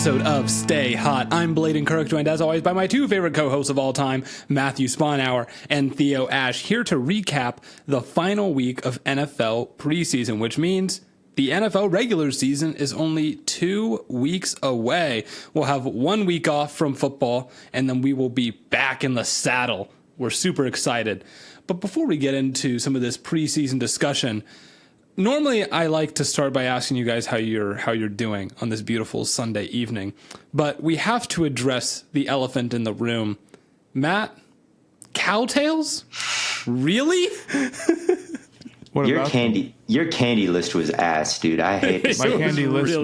episode of Stay Hot. I'm Blaiden Kirk, joined as always by my two favorite co-hosts of all time, Matthew Sponhour and Theo Ash, here to recap the final week of NFL preseason, which means the NFL regular season is only 2 weeks away. We'll have 1 week off from football, and then we will be back in the saddle. We're super excited. But before we get into some of this preseason discussion, normally I like to start by asking you guys how you're doing on this beautiful Sunday evening. But we have to address the elephant in the room. Matt, cowtails? Really? Your candy list was ass, dude. I hate it.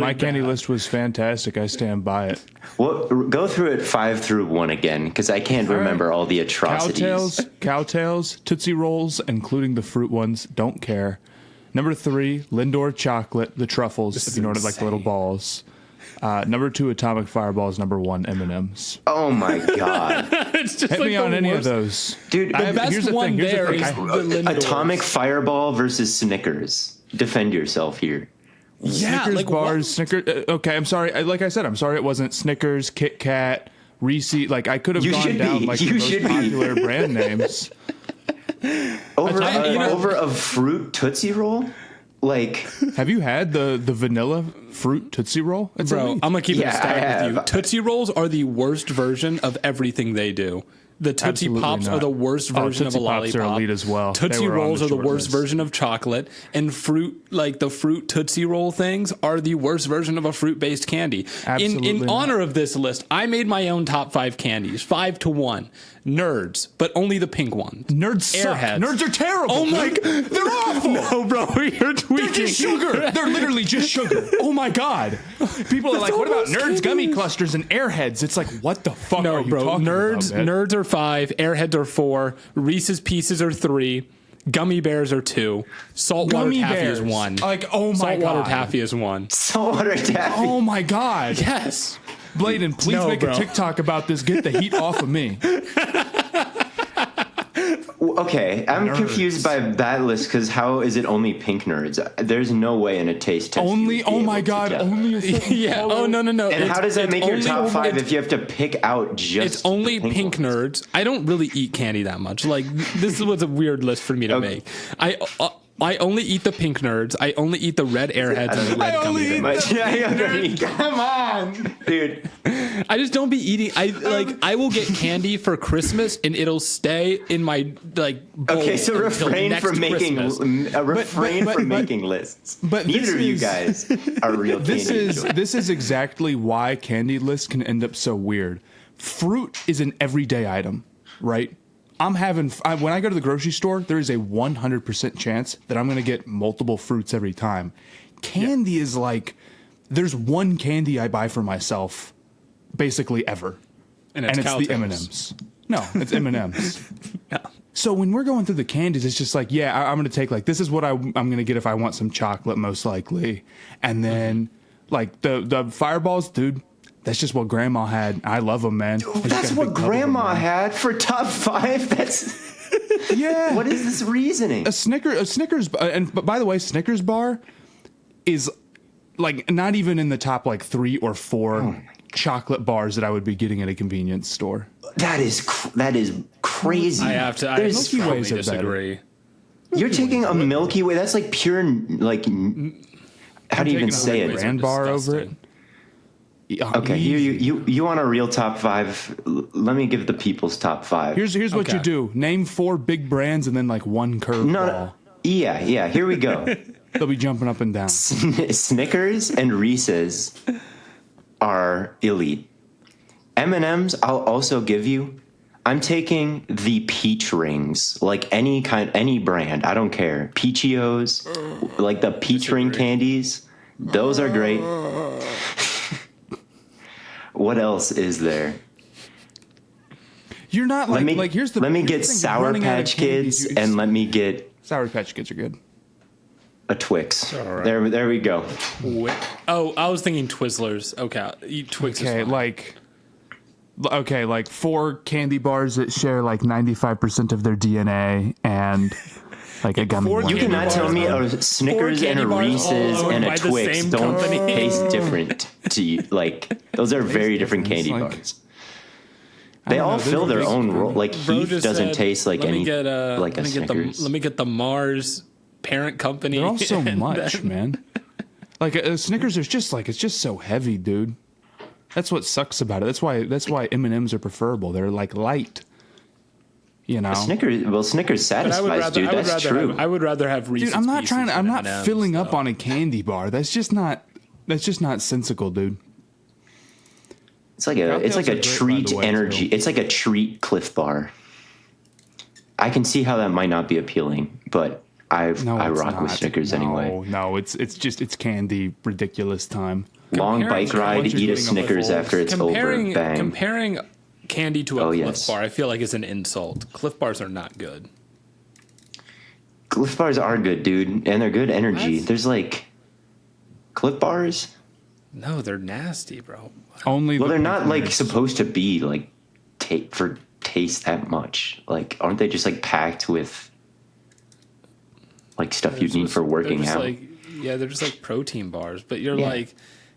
My candy list was fantastic. I stand by it. Well, go through it 5 through 1 again, because I can't remember all the atrocities. Cowtails, Tootsie Rolls, including the fruit ones. Don't care. Number 3, Lindor chocolate, the truffles, if you know what, like the little balls. Number 2, Atomic Fireballs. Number 1, M&M's. Oh my god! It's just Hit like me on any of those, dude. The best one there is the Lindor. Atomic Fireball versus Snickers. Defend yourself here. Yeah, Snickers like bars, what? Snickers. Okay, I'm sorry. Like I said, I'm sorry it wasn't Snickers, Kit Kat, Reese. Like I could have gone down like the most popular brand names. Over a fruit Tootsie Roll? Like, have you had the vanilla fruit Tootsie Roll? Bro, I'm gonna keep it a stack with you. have. Tootsie Rolls are the worst version of everything they do. The Tootsie Absolutely Pops not. are the worst version of a Tootsie Pops lollipop. are elite as well. Tootsie They were on Rolls the are the short worst list. version of chocolate, and fruit, like the fruit Tootsie Roll things, are the worst version of a fruit-based candy. Absolutely In not. honor of this list, I made my own top 5 candies, 5-1. Nerds, but only the pink ones. Nerds suck. Airheads. Nerds are terrible. Oh my god, they're awful. No, bro, you're tweaking. They're just sugar. They're literally just sugar. Oh my god. People are like, what about Nerds gummy clusters and Airheads? It's like, what the fuck No, are you bro. talking Nerds, about, man? nerds are 5. Airheads are 4. Reese's Pieces are 3. Gummy Bears are 2. Saltwater Gummy Taffy bears. is 1. Like, oh my Saltwater god. Taffy is 1. saltwater taffy. Oh my god. Yes. Blaiden, please No, make bro. a TikTok about this. Get the heat off of me. Okay, I'm confused by that list because how is it only pink Nerds? There's no way in a taste test. Only, oh my god, only a certain Yeah. color. Oh, no. And how does that make your only- top 5 it's- if you have to pick out just? It's only the pink ones? Nerds. I don't really eat candy that much. Like, this was a weird list for me to Okay. make. I only eat the pink Nerds. I only eat the red Airheads and the red Gummy Bears. Come on, dude. I just don't be eating. I will get candy for Christmas and it'll stay in my bowl Okay, so until refrain next from making Christmas. making lists. but Neither this of you is- guys are real candy enjoyers. This is exactly why candy lists can end up so weird. Fruit is an everyday item, right? When I go to the grocery store, there is a 100% chance that I'm going to get multiple fruits every time. Candy is like, there's one candy I buy for myself, basically ever, and it's Cowtails. the M&Ms. No, it's M&Ms. Yeah. So when we're going through the candies, it's just like, I'm going to take like, this is what I'm going to get if I want some chocolate, most likely. And then like the Fireballs, dude, that's just what Grandma had. I love them, man. That's what Grandma had for top 5. That's Yeah. what is this reasoning? A Snickers, and by the way, Snickers bar is like not even in the top like 3 or 4 chocolate bars that I would be getting at a convenience store. That is crazy. I have to. There's- I Milky Ways probably are better. disagree. You're taking a Milky Way. That's like pure like. How do you even taking a say Milky it? Ways. Brand bar over it. disgusting. Yeah, Okay, here you want a real top 5? Let me give the people's top 5. Here's what Okay. you do: name 4 big brands and then like one curveball. No. Yeah. Here we go. They'll be jumping up and down. Snickers and Reese's are elite. M&M's, I'll also give you. I'm taking the peach rings, like any brand. I don't care. Peachios, like the peach ring candies. Those are great. What else is there? You're not like here's the. let me here's get the thing, Sour running out of Patch candies, Kids and let me get Sour Patch Kids are good. a Twix. All right. There we go. Oh, I was thinking Twizzlers. Okay, eat Twix. Okay, is fine. like 4 candy bars that share like 95% of their DNA and Like a gummy Four worm. You candy cannot tell bars, me though. a Snickers and a candy bars all Reese's owned and by a the Twix same don't company. taste different to you. Like, those are very different candy different. It's bars. They all fill their own role. Like, Bro Heath just doesn't said, taste like let me any get, like let a me get the Snickers. let me get the Mars parent company. They're all so and much, then- man. Like Snickers is just like it's just so heavy, dude. That's what sucks about it. That's why M&Ms are preferable. They're like light. You know, Snickers But I would satisfies, rather, dude. That's true. I would rather have Reese's. dude. I'm not Pieces trying. I'm than not M&Ms, filling up though. on a candy bar. That's just not sensical, dude. It's like a Cocktails are great, by treat the way, energy. too. It's like a treat Cliff Bar. I can see how that might not be appealing, but I It's rock with not. Snickers anyway. No, it's candy. Ridiculous time. Long Comparing- bike ride, once you're eat a getting on my Snickers balls. after it's over. Bang. Comparing candy to a Oh, Cliff yes. Bar, I feel like is an insult. Cliff Bars are not good. Cliff Bars are good, dude, and they're good energy. What? There's like Cliff Bars. No, they're nasty, bro. Only. Well, the they're not like beginners. supposed to be like for taste that much. Like, aren't they just like packed with like stuff you need for working out? They're just like protein bars, but you're Yeah. like.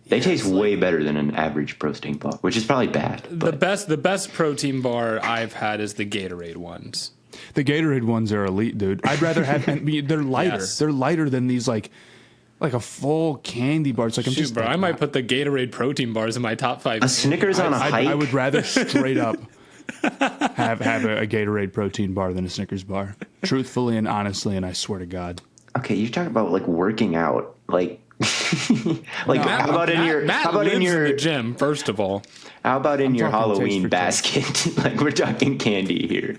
They yeah, taste it's way like- better than an average protein bar, which is probably bad. The But best protein bar I've had is the Gatorade ones. The Gatorade ones are elite, dude. I'd rather have. They're lighter. Yes. They're lighter than these like a full candy bar. It's like I'm Shoot, just. bro, like, I might put the Gatorade protein bars in my top 5. a Snickers on a hike. I would rather straight up have a Gatorade protein bar than a Snickers bar. Truthfully and honestly, and I swear to God. Okay, you're talking about like working out, like like how about in your Matt how about in lives your the gym? First of all, how about in your talking taste Halloween for basket? Like, we're talking candy here.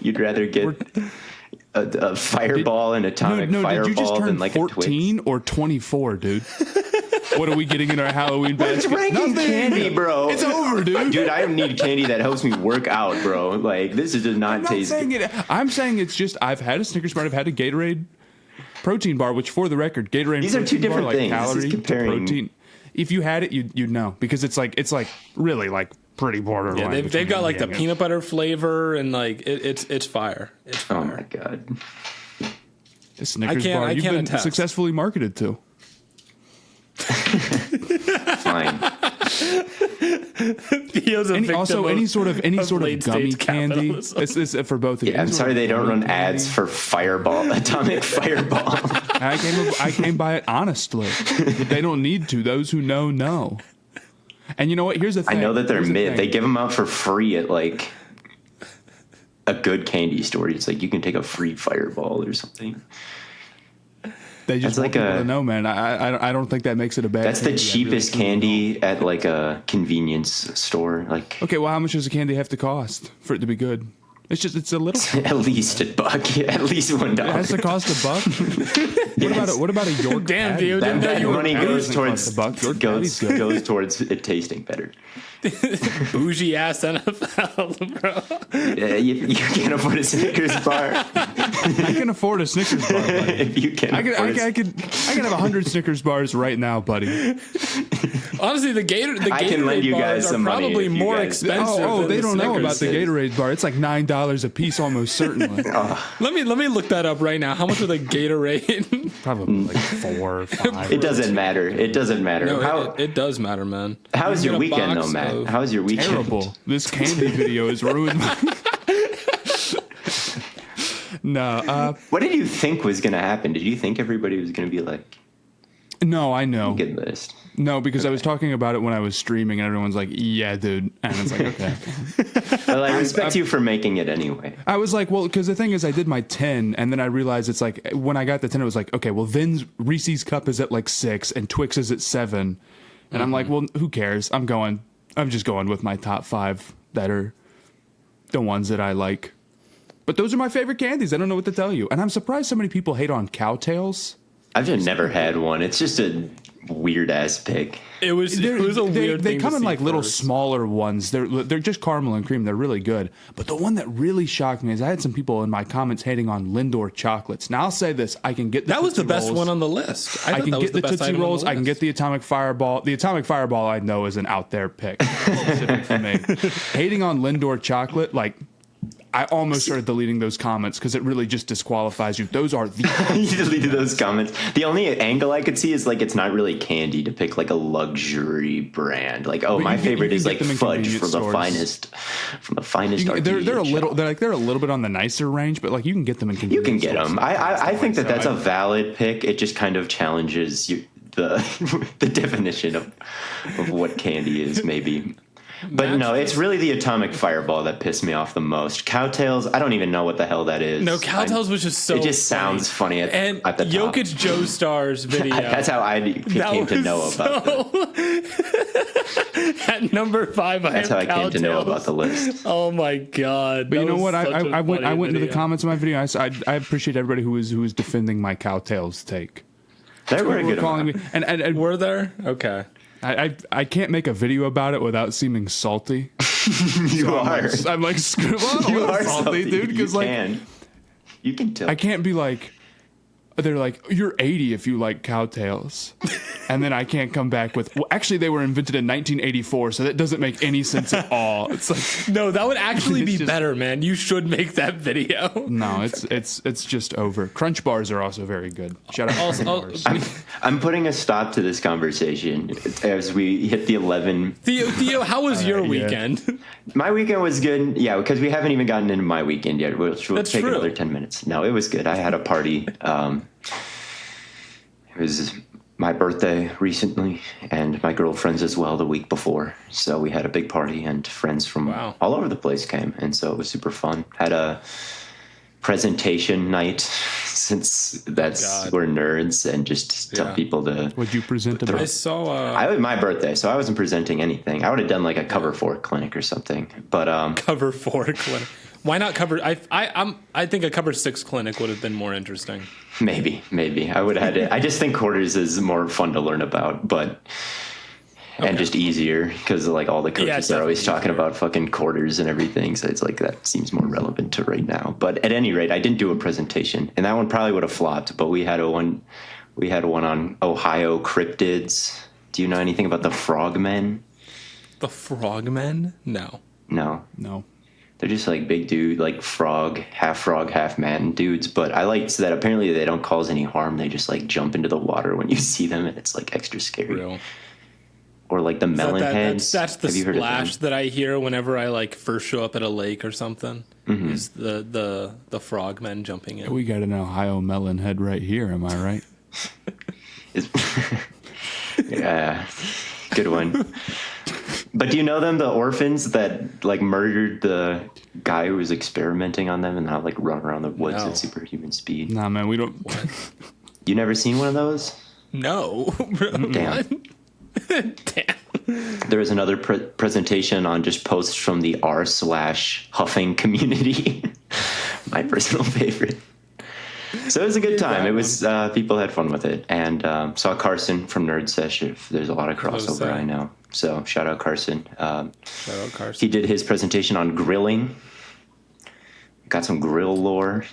You'd rather get a fireball, an atomic Did you just fireball, turn than like a Twix. 14 or 24, dude? What are we getting in our Halloween What's basket? ranking candy, bro? It's over, dude. Dude, I need candy that helps me work out, bro. Like, this does not I'm not taste saying good. it. I'm saying it's just I've had a Snickers bar. I've had a Gatorade protein bar, which for the record, Gatorade. These are two protein bar, different like things. This is Calorie to comparing- protein. If you had it, you'd know because it's like really like pretty borderline. yeah, they've between got like the being a- peanut butter flavor and like it's fire. It's Oh fire. my god. the Snickers I bar. You've can't been attest. successfully marketed to. Fine. Theo's a victim Also, of- any sort of late-stage gummy candy. capitalism. It's for both of you. Yeah, I'm Any sort sorry of they don't gummy run ads candy. for Fireball, Atomic Fireball. I came by it honestly. They don't need to. Those who know. And you know what? Here's the I thing. know that they're Here's the mid. thing. They give them out for free at like a good candy store. It's like you can take a free Fireball or something. They just That's want like people a- to know, man. I don't think that makes it a bad. That's the candy. I really cheapest truly candy at like a convenience store. Like don't. Okay, well, how much does a candy have to cost for it to be good? It's a little. at least $1. Yeah, at least $1. It has to cost $1. Yes. What about a York? Damn, patty? Theo, That, didn't know that you were money patty goes doesn't towards cost $1. York patty's good. goes towards it tasting better. bougie ass NFL, bro. Yeah, you can't afford a Snickers bar. I can afford a Snickers bar, buddy. If you can, I can have 100 Snickers bars right now, buddy. Honestly, the Gatorade I can lend you bars guys are some money probably if you more guys- expensive. Oh, than they the don't know Snickers. about the Gatorade bar. It's like $9 a piece, almost certainly. Let me look that up right now. How much are the Gatorade? Probably like 4 or 5. It doesn't matter. It doesn't matter. No, it does matter, man. How was You your get a weekend, though, box Matt? of- How was your weekend? Terrible. This candy video has ruined my. No, What did you think was going to happen? Did you think everybody was going to be like, no, I know. get this? No, because I was talking about it when I was streaming, and everyone's like, "Yeah, dude," and it's like, okay. Well, I respect you for making it anyway. I was like, well, because the thing is, I did my 10, and then I realized it's like when I got the 10, it was like, okay, well, then Reese's Cup is at like 6, and Twix is at 7, and I'm like, well, who cares? I'm just going with my top 5 that are the ones that I like. But those are my favorite candies. I don't know what to tell you, and I'm surprised so many people hate on Cowtails. I've just never had one. It's just a weird ass pick. It was a weird They thing come to in see like little first. smaller ones. They're just caramel and cream. They're really good. But the one that really shocked me is I had some people in my comments hating on Lindor chocolates. Now I'll say this: I can get That was the Tootsie best Rolls. one on the list. I thought can that was get the best Tootsie item on Rolls. the I can list. get the Atomic Fireball. The Atomic Fireball I know is an out there pick specific for me. Hating on Lindor chocolate, like I almost started deleting those comments because it really just disqualifies you. Those are the You deleted those comments. The only angle I could see is like it's not really candy to pick like a luxury brand. Like, oh, But my you can- favorite you is can like get them in fudge convenience from the stores. finest. they're a Artesian little shop. they're a little bit on the nicer range, but like you can get them in You convenience can get stores. them. I think that So that's a valid pick. It just kind of challenges you, the definition of what candy is, maybe. But no, it's really the atomic fireball that pissed me off the most. Cowtails, I don't even know what the hell that is. No, Cowtails was just so It just sounds funny at and the top. Jokic Joe Star's video. That's how I came to know about it. At number 5, That's how I came to know about the list. Oh my god! But you know what? I I went into the comments of my video. I appreciate everybody who was defending my Cowtails take. There were a good calling amount. me and Were there? Okay. I can't make a video about it without seeming salty. You are. I'm like screw on, You are salty, dude. Because like you can tell. I can't be like, they're like, you're 80 if you like Cowtails. And then I can't come back with, well, actually, they were invented in 1984, so that doesn't make any sense at all. It's like, No, that would actually be It's just- better, man. You should make that video. no, it's just over. Crunch bars are also very good. Shout out Also, Crunch bars. I'm putting a stop to this conversation as we hit the 11. Theo, how was your yeah. weekend? My weekend was good. Yeah, because we haven't even gotten into my weekend yet. We'll That's take true. another 10 minutes. No, it was good. I had a party. It was my birthday recently, and my girlfriend's as well the week before. So we had a big party, and friends from Wow. all over the place came, and so it was super fun. Had a presentation night since we're nerds, and just tell Yeah. people to. Would you present I about? saw I was my birthday, so I wasn't presenting anything. I would have done like a cover 4 clinic or something, but cover 4 clinic. Why not cover? I think a cover 6 clinic would have been more interesting. maybe I would have had it. I just think quarters is more fun to learn about, but and just easier because like all the coaches it's are always definitely talking about fucking quarters and everything, so it's like that seems more relevant to right now. But at any rate, I didn't do a presentation, and that one probably would have flopped. But we had one on Ohio cryptids. Do you know anything about the frogmen? The frogmen? No. No. No. They're just like big dude, like frog, half man dudes. But I liked that apparently they don't cause any harm. They just like jump into the water when you see them, and it's like extra scary. Real. Or like the melon heads. That's the Have you heard of splash them? that I hear whenever I like first show up at a lake or something. Mm-hmm. Is the frogmen jumping in? We got an Ohio melon head right here. Am I right? Yeah, good one. But do you know them, the orphans that like murdered the guy who was experimenting on them and now like run around the woods No. at superhuman speed? Nah, man, we don't. You never seen one of those? No. Damn. Damn. There was another presentation on just posts from the r/huffing community. My personal favorite. So it was a good time. It was people had fun with it, and saw Carson from Nerd Sesh. There's a lot of crossover, I know. So shout out Carson. Shout out Carson. He did his presentation on grilling. Got some grill lore.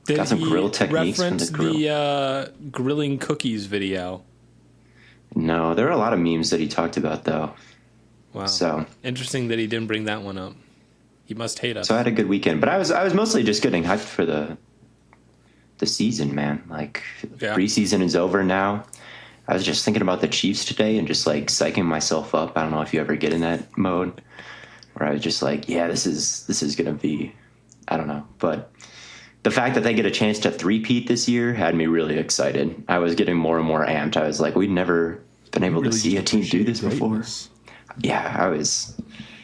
Got some grill techniques from the grill. The grilling cookies video? No, there are a lot of memes that he talked about though. Wow. So Interesting that he didn't bring that one up. He must hate us. I had a good weekend, but I was mostly just getting hyped for the season, man. Like preseason is over now. I was just thinking about the Chiefs today and just like psyching myself up. I don't know if you ever get in that mode where I was just like, yeah, this is gonna be, I don't know, but the fact that they get a chance to three-peat this year had me really excited. I was getting more and more amped. I was like, we'd never been able to see a team do this before. Yeah, I was.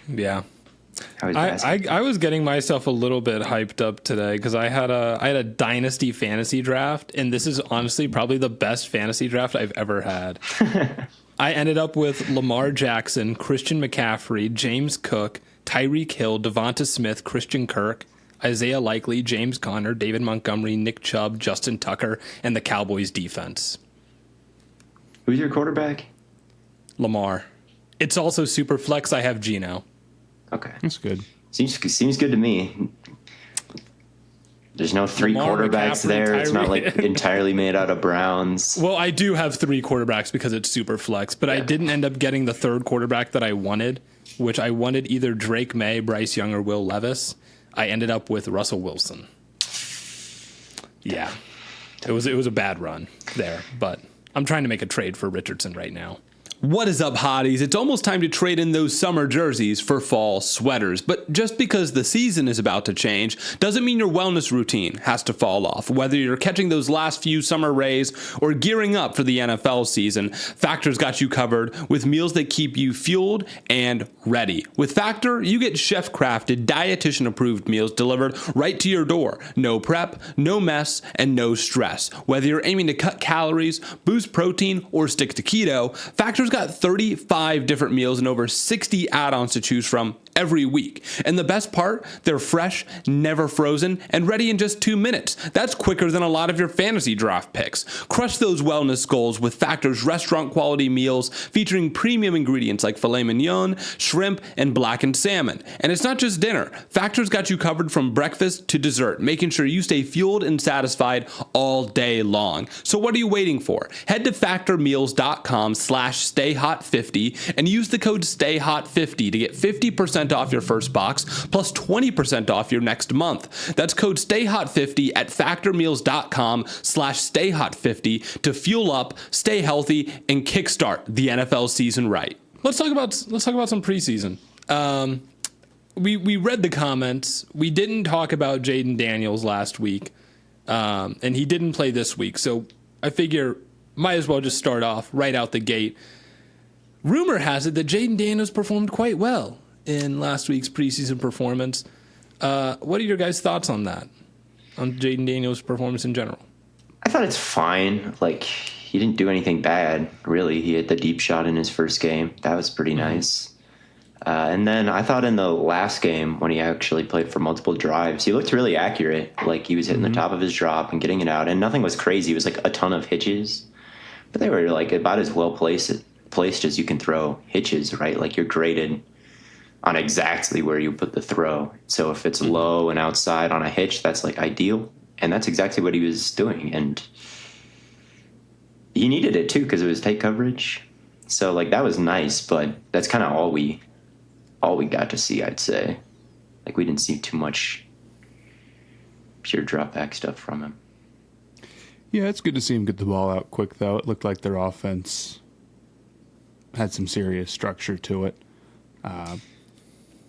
Yeah. basking. I was getting myself a little bit hyped up today because I had a dynasty fantasy draft, and this is honestly probably the best fantasy draft I've ever had. I ended up with Lamar Jackson, Christian McCaffrey, James Cook, Tyreek Hill, Devonta Smith, Christian Kirk, Isaiah Likely, James Conner, David Montgomery, Nick Chubb, Justin Tucker, and the Cowboys defense. Who's your quarterback? Lamar. It's also super flex. I have Geno. Okay. That's good. Seems good to me. There's no three Lamar, quarterbacks McCaffrey, there. It's not Tyreek. like entirely made out of Browns. Well, I do have 3 quarterbacks because it's super flex, but I didn't end up getting the third quarterback that I wanted, which I wanted either Drake May, Bryce Young, or Will Levis. I ended up with Russell Wilson. Yeah, it was a bad run there, but I'm trying to make a trade for Richardson right now. What is up, hotties? It's almost time to trade in those summer jerseys for fall sweaters. But just because the season is about to change doesn't mean your wellness routine has to fall off. Whether you're catching those last few summer rays or gearing up for the NFL season, Factor's got you covered with meals that keep you fueled and ready. With Factor, you get chef-crafted, dietitian-approved meals delivered right to your door. No prep, no mess, and no stress. Whether you're aiming to cut calories, boost protein, or stick to keto, Factor's got 35 different meals and over 60 add-ons to choose from every week. And the best part, they're fresh, never frozen, and ready in just 2 minutes. That's quicker than a lot of your fantasy draft picks. Crush those wellness goals with Factor's restaurant-quality meals featuring premium ingredients like filet mignon, shrimp, and blackened salmon. And it's not just dinner. Factor's got you covered from breakfast to dessert, making sure you stay fueled and satisfied all day long. So what are you waiting for? Head to factormeals.com/stayhot50 and use the code STAYHOT50 to get 50% off your first box plus 20% off your next month. That's code STAYHOT50 at factormeals.com/stayhot50 to fuel up, stay healthy, and kickstart the NFL season right. Let's talk about some preseason. We read the comments. We didn't talk about Jayden Daniels last week, and he didn't play this week. So I figure might as well just start off right out the gate. Rumor has it that Jayden Daniels performed quite well in last week's preseason performance. What are your guys' thoughts on that? On Jayden Daniels' performance in general? I thought it's fine. Like, he didn't do anything bad, really. He hit the deep shot in his first game. That was pretty nice. And then I thought in the last game, when he actually played for multiple drives, he looked really accurate. Like, he was hitting the top of his drop and getting it out, and nothing was crazy. It was like a ton of hitches, but they were like about as well placed as you can throw hitches, right? Like, you're graded on exactly where you put the throw. So if it's low and outside on a hitch, that's like ideal. And that's exactly what he was doing. And he needed it too, because it was tight coverage. So like, that was nice, but that's kind of all we got to see, I'd say. Like, we didn't see too much pure drop back stuff from him. Yeah, it's good to see him get the ball out quick, though. It looked like their offense had some serious structure to it.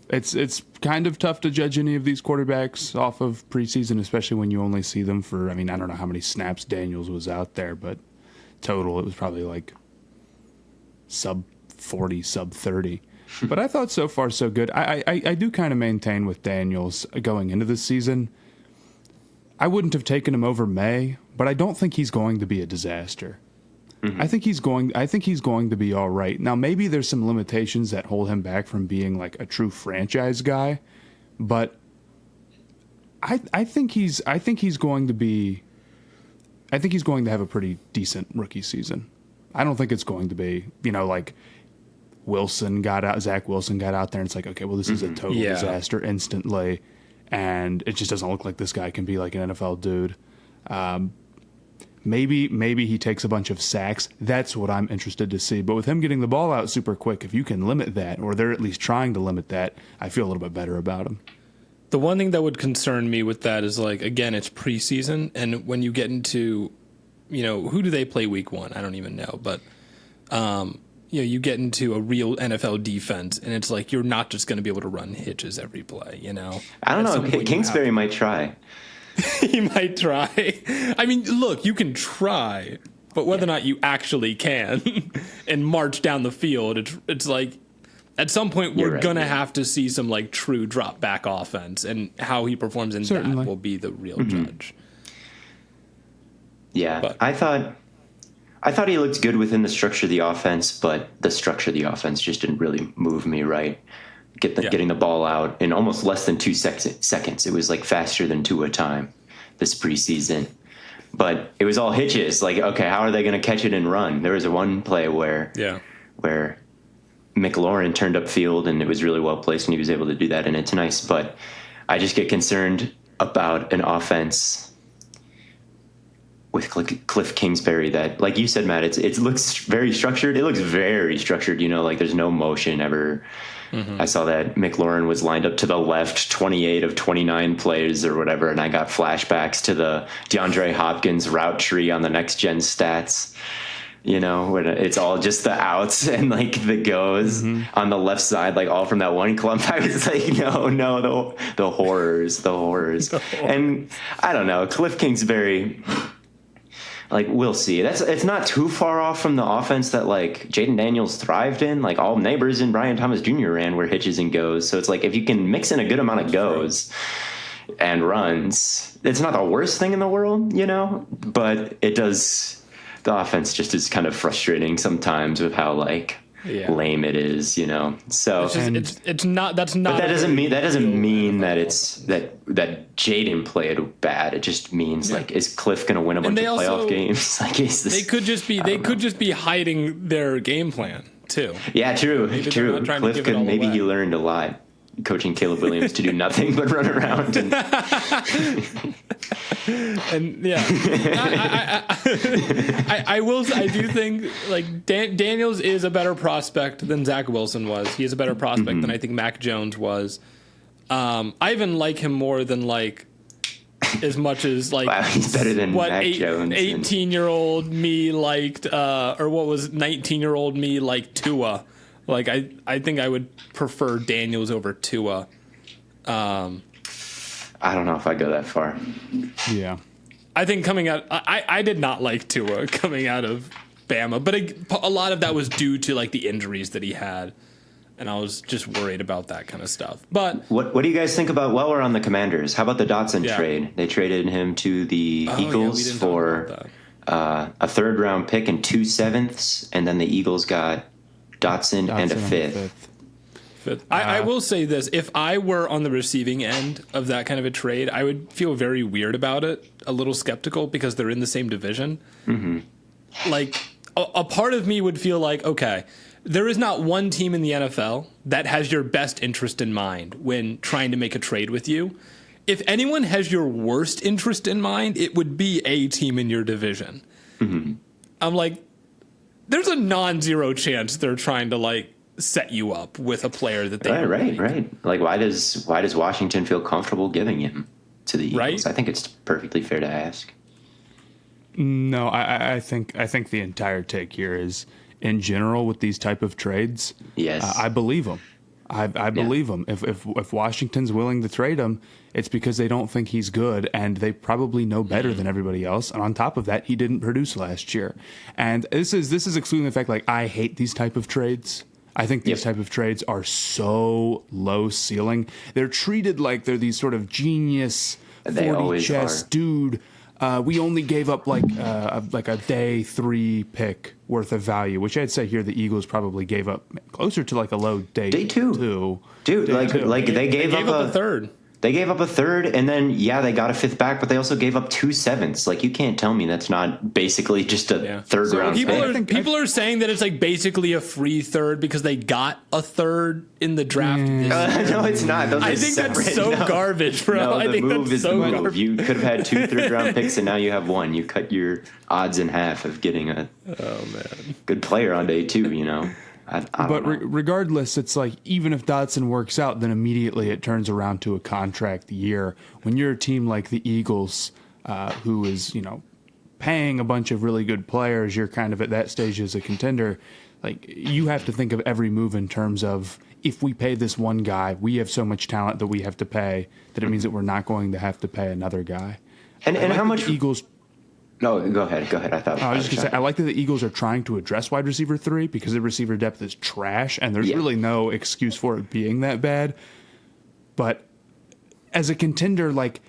It's kind of tough to judge any of these quarterbacks off of preseason, especially when you only see them for, I mean, I don't know how many snaps Daniels was out there, but total it was probably like sub 40, sub 30. But I thought so far so good. I do kind of maintain with Daniels going into this season, I wouldn't have taken him over May, but I don't think he's going to be a disaster. I think he's going to be all right. Now, maybe there's some limitations that hold him back from being like a true franchise guy, but I think he's going to have a pretty decent rookie season. I don't think it's going to be, like Zach Wilson got out there and it's like, okay, well, this is a total disaster instantly, and it just doesn't look like this guy can be like an NFL dude. Maybe he takes a bunch of sacks. That's what I'm interested to see. But with him getting the ball out super quick, if you can limit that, or they're at least trying to limit that, I feel a little bit better about him. The one thing that would concern me with that is, like, again, it's preseason, and when you get into, who do they play week 1? I don't even know, but you get into a real NFL defense, and it's like you're not just going to be able to run hitches every play. I don't know. Kingsbury might try. He might try. I mean, look, you can try, but whether or not you actually can and march down the field, it's like at some point we're going to have to see some like true drop back offense, and how he performs in that will be the real judge. Yeah, but I thought he looked good within the structure of the offense, but the structure of the offense just didn't really move me right. Getting the ball out in almost less than 2 seconds. It was like faster than 2 a time this preseason. But it was all hitches. Like, okay, how are they going to catch it and run? There was one play where McLaurin turned upfield, and it was really well placed, and he was able to do that, and it's nice. But I just get concerned about an offense with Cliff Kingsbury that, like you said, Matt, it looks very structured. It looks very structured, like there's no motion ever I saw that McLaurin was lined up to the left 28 of 29 plays or whatever, and I got flashbacks to the DeAndre Hopkins route tree on the next gen stats. You know, when it's all just the outs and like the goes on the left side, like all from that one clump. I was like, no, the horrors. And I don't know, Cliff Kingsbury, like, we'll see. It's not too far off from the offense that like Jayden Daniels thrived in. Like all Neighbors and Brian Thomas Jr. ran were hitches and goes. So it's like if you can mix in a good amount of goes and runs, it's not the worst thing in the world, you know, but it does. The offense just is kind of frustrating sometimes with how like lame it is, you know. So it's not. That's not. But that doesn't mean that it's that Jayden played bad. It just means like, is Cliff going to win a bunch of playoff games? Like, is this? They could just be hiding their game plan too. Yeah, true. Cliff could maybe he learned a lot coaching Caleb Williams to do nothing but run around and I do think like Daniels is a better prospect than Zach Wilson was. He is a better prospect than I think Mac Jones was. I even like him more than like as much as like wow, he's better than what Mac Jones 18-year-old me liked or what was 19-year-old me like Tua. Like, I think I would prefer Daniels over Tua. I don't know if I go that far. Yeah. I think coming out... I did not like Tua coming out of Bama, but a lot of that was due to, like, the injuries that he had. And I was just worried about that kind of stuff. But what do you guys think about, while we're on the Commanders, how about the Dotson trade? They traded him to the Eagles for a third-round pick and 2 sevenths, and then the Eagles got Dotson and a fifth. I will say this. If I were on the receiving end of that kind of a trade, I would feel very weird about it, a little skeptical, because they're in the same division. Like, a part of me would feel like, okay, there is not one team in the NFL that has your best interest in mind when trying to make a trade with you. If anyone has your worst interest in mind, it would be a team in your division. I'm like, there's a non-zero chance they're trying to like set you up with a player that they right. Like, why does Washington feel comfortable giving him to the Eagles? Right? I think it's perfectly fair to ask. No, I think the entire take here is, in general, with these type of trades. Yes, I believe them. I believe him. If Washington's willing to trade him, it's because they don't think he's good, and they probably know better than everybody else. And on top of that, he didn't produce last year. And this is excluding the fact, like, I hate these type of trades. I think these type of trades are so low ceiling. They're treated like they're these sort of genius 40 chess dude. We only gave up like a day 3 pick worth of value, which I'd say here the Eagles probably gave up closer to like a low day 2. Dude, they gave up a third. They gave up a third, and then they got a fifth back, but they also gave up 2 sevenths. Like, you can't tell me that's not basically just a third round pick. People are saying that it's like basically a free third because they got a third in the draft. No, it's not. I think that's so garbage, bro. No, I think that's so garbage. You could have had 2 third round picks, and now you have 1. You cut your odds in half of getting a good player on day 2. You know. But regardless, it's like, even if Dotson works out, then immediately it turns around to a contract year. When you're a team like the Eagles, who is, paying a bunch of really good players, you're kind of at that stage as a contender. Like, you have to think of every move in terms of, if we pay this one guy, we have so much talent that we have to pay that it means that we're not going to have to pay another guy. And how much the Eagles? No, go ahead. I was just going to say, I like that the Eagles are trying to address wide receiver 3 because the receiver depth is trash, and there's really no excuse for it being that bad. But as a contender, like,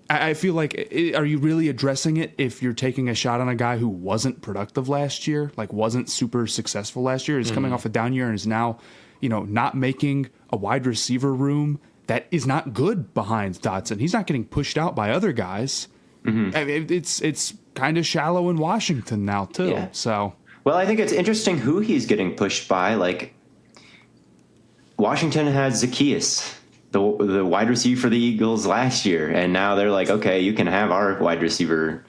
I feel like, are you really addressing it if you're taking a shot on a guy who wasn't productive last year, like wasn't super successful last year, is coming off a down year and is now, not making a wide receiver room that is not good behind Dotson. He's not getting pushed out by other guys. I mean, it's kind of shallow in Washington now too. Yeah. So, well, I think it's interesting who he's getting pushed by. Like, Washington had Zacchaeus, the wide receiver for the Eagles last year, and now they're like, okay, you can have our wide receiver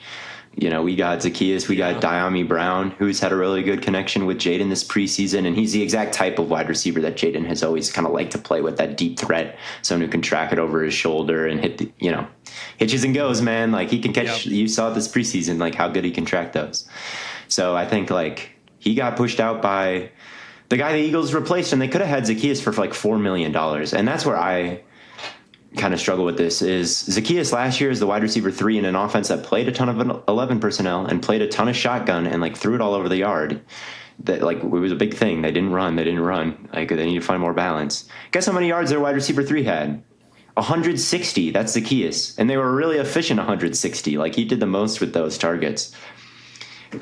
You know, we got Zacchaeus, we got Diami Brown, who's had a really good connection with Jayden this preseason, and he's the exact type of wide receiver that Jayden has always kind of liked to play with, that deep threat, someone who can track it over his shoulder and hit the, you know, hitches and goes, man. Like, he can catch, you saw this preseason, like, how good he can track those. So I think, like, he got pushed out by the guy the Eagles replaced, and they could have had Zacchaeus for like $4 million. And that's where I kind of struggle with this is Zacchaeus last year is the wide receiver 3 in an offense that played a ton of 11 personnel and played a ton of shotgun and like threw it all over the yard. That like it was a big thing. They didn't run. Like they need to find more balance. Guess how many yards their wide receiver 3 had? 160. That's Zacchaeus. And they were really efficient 160. Like he did the most with those targets.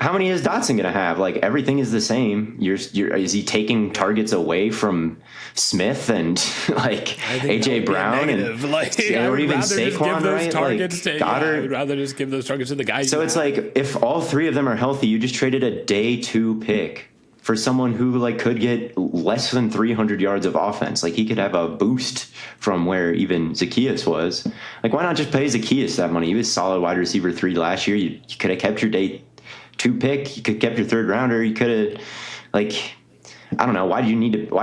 How many is Dotson going to have? Like everything is the same. Is he taking targets away from Smith and like AJ Brown and like, or even Saquon, right? Targets like, I would rather just give those targets to the guys. So it's like if all 3 of them are healthy, you just traded a day 2 pick for someone who like could get less than 300 yards of offense. Like he could have a boost from where even Zacchaeus was. Like why not just pay Zacchaeus that money? He was solid wide receiver 3 last year. You could have kept your day 2 pick. You could have kept your 3rd rounder. You could have, like, I don't know. Why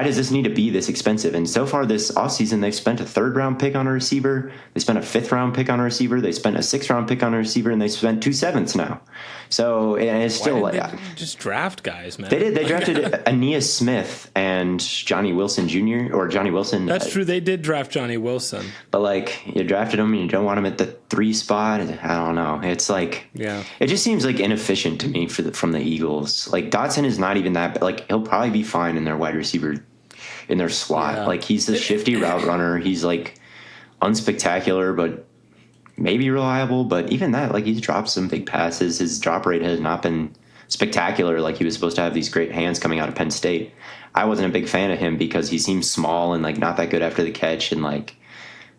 does this need to be this expensive? And so far this offseason, they've spent a 3rd round pick on a receiver. They spent a 5th round pick on a receiver. They spent a 6th round pick on a receiver, and they spent 2 7ths now. So and it's still like just draft guys, man. They did. They drafted Aeneas Smith and Johnny Wilson Jr. or Johnny Wilson. That's true. They did draft Johnny Wilson, but like you drafted him and you don't want him at the 3 spot. I don't know. It's like it just seems like inefficient to me from the Eagles. Like Dotson is not even that. Like he'll probably be fine in their wide receiver in their slot. Yeah. Like he's the shifty route runner. He's like unspectacular, but maybe reliable, but even that, like he's dropped some big passes. His drop rate has not been spectacular. Like he was supposed to have these great hands coming out of Penn State. I wasn't a big fan of him because he seems small and like not that good after the catch and like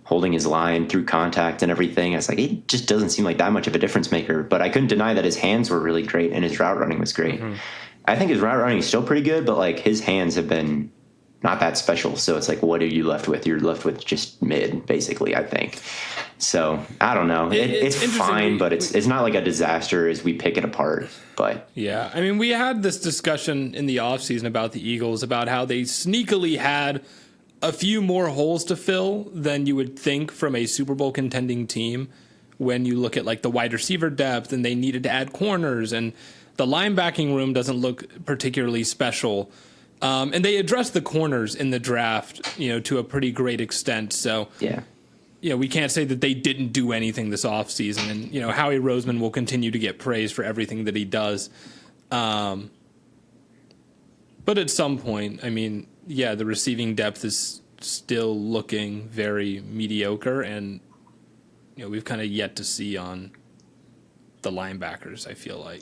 holding his line through contact and everything. I was like, it just doesn't seem like that much of a difference maker, but I couldn't deny that his hands were really great and his route running was great. Mm-hmm. I think his route running is still pretty good, but like his hands have been not that special. So it's like, what are you left with? You're left with just mid, basically, I think. So I don't know. It's fine, but it's not like a disaster as we pick it apart. But yeah, I mean, we had this discussion in the offseason about the Eagles, about how they sneakily had a few more holes to fill than you would think from a Super Bowl contending team when you look at like the wide receiver depth, and they needed to add corners, and the linebacking room doesn't look particularly special. And they addressed the corners in the draft, to a pretty great extent. So yeah. We can't say that they didn't do anything this offseason. And, Howie Roseman will continue to get praise for everything that he does. But at some point, I mean, yeah, the receiving depth is still looking very mediocre. And, we've kind of yet to see on the linebackers, I feel like.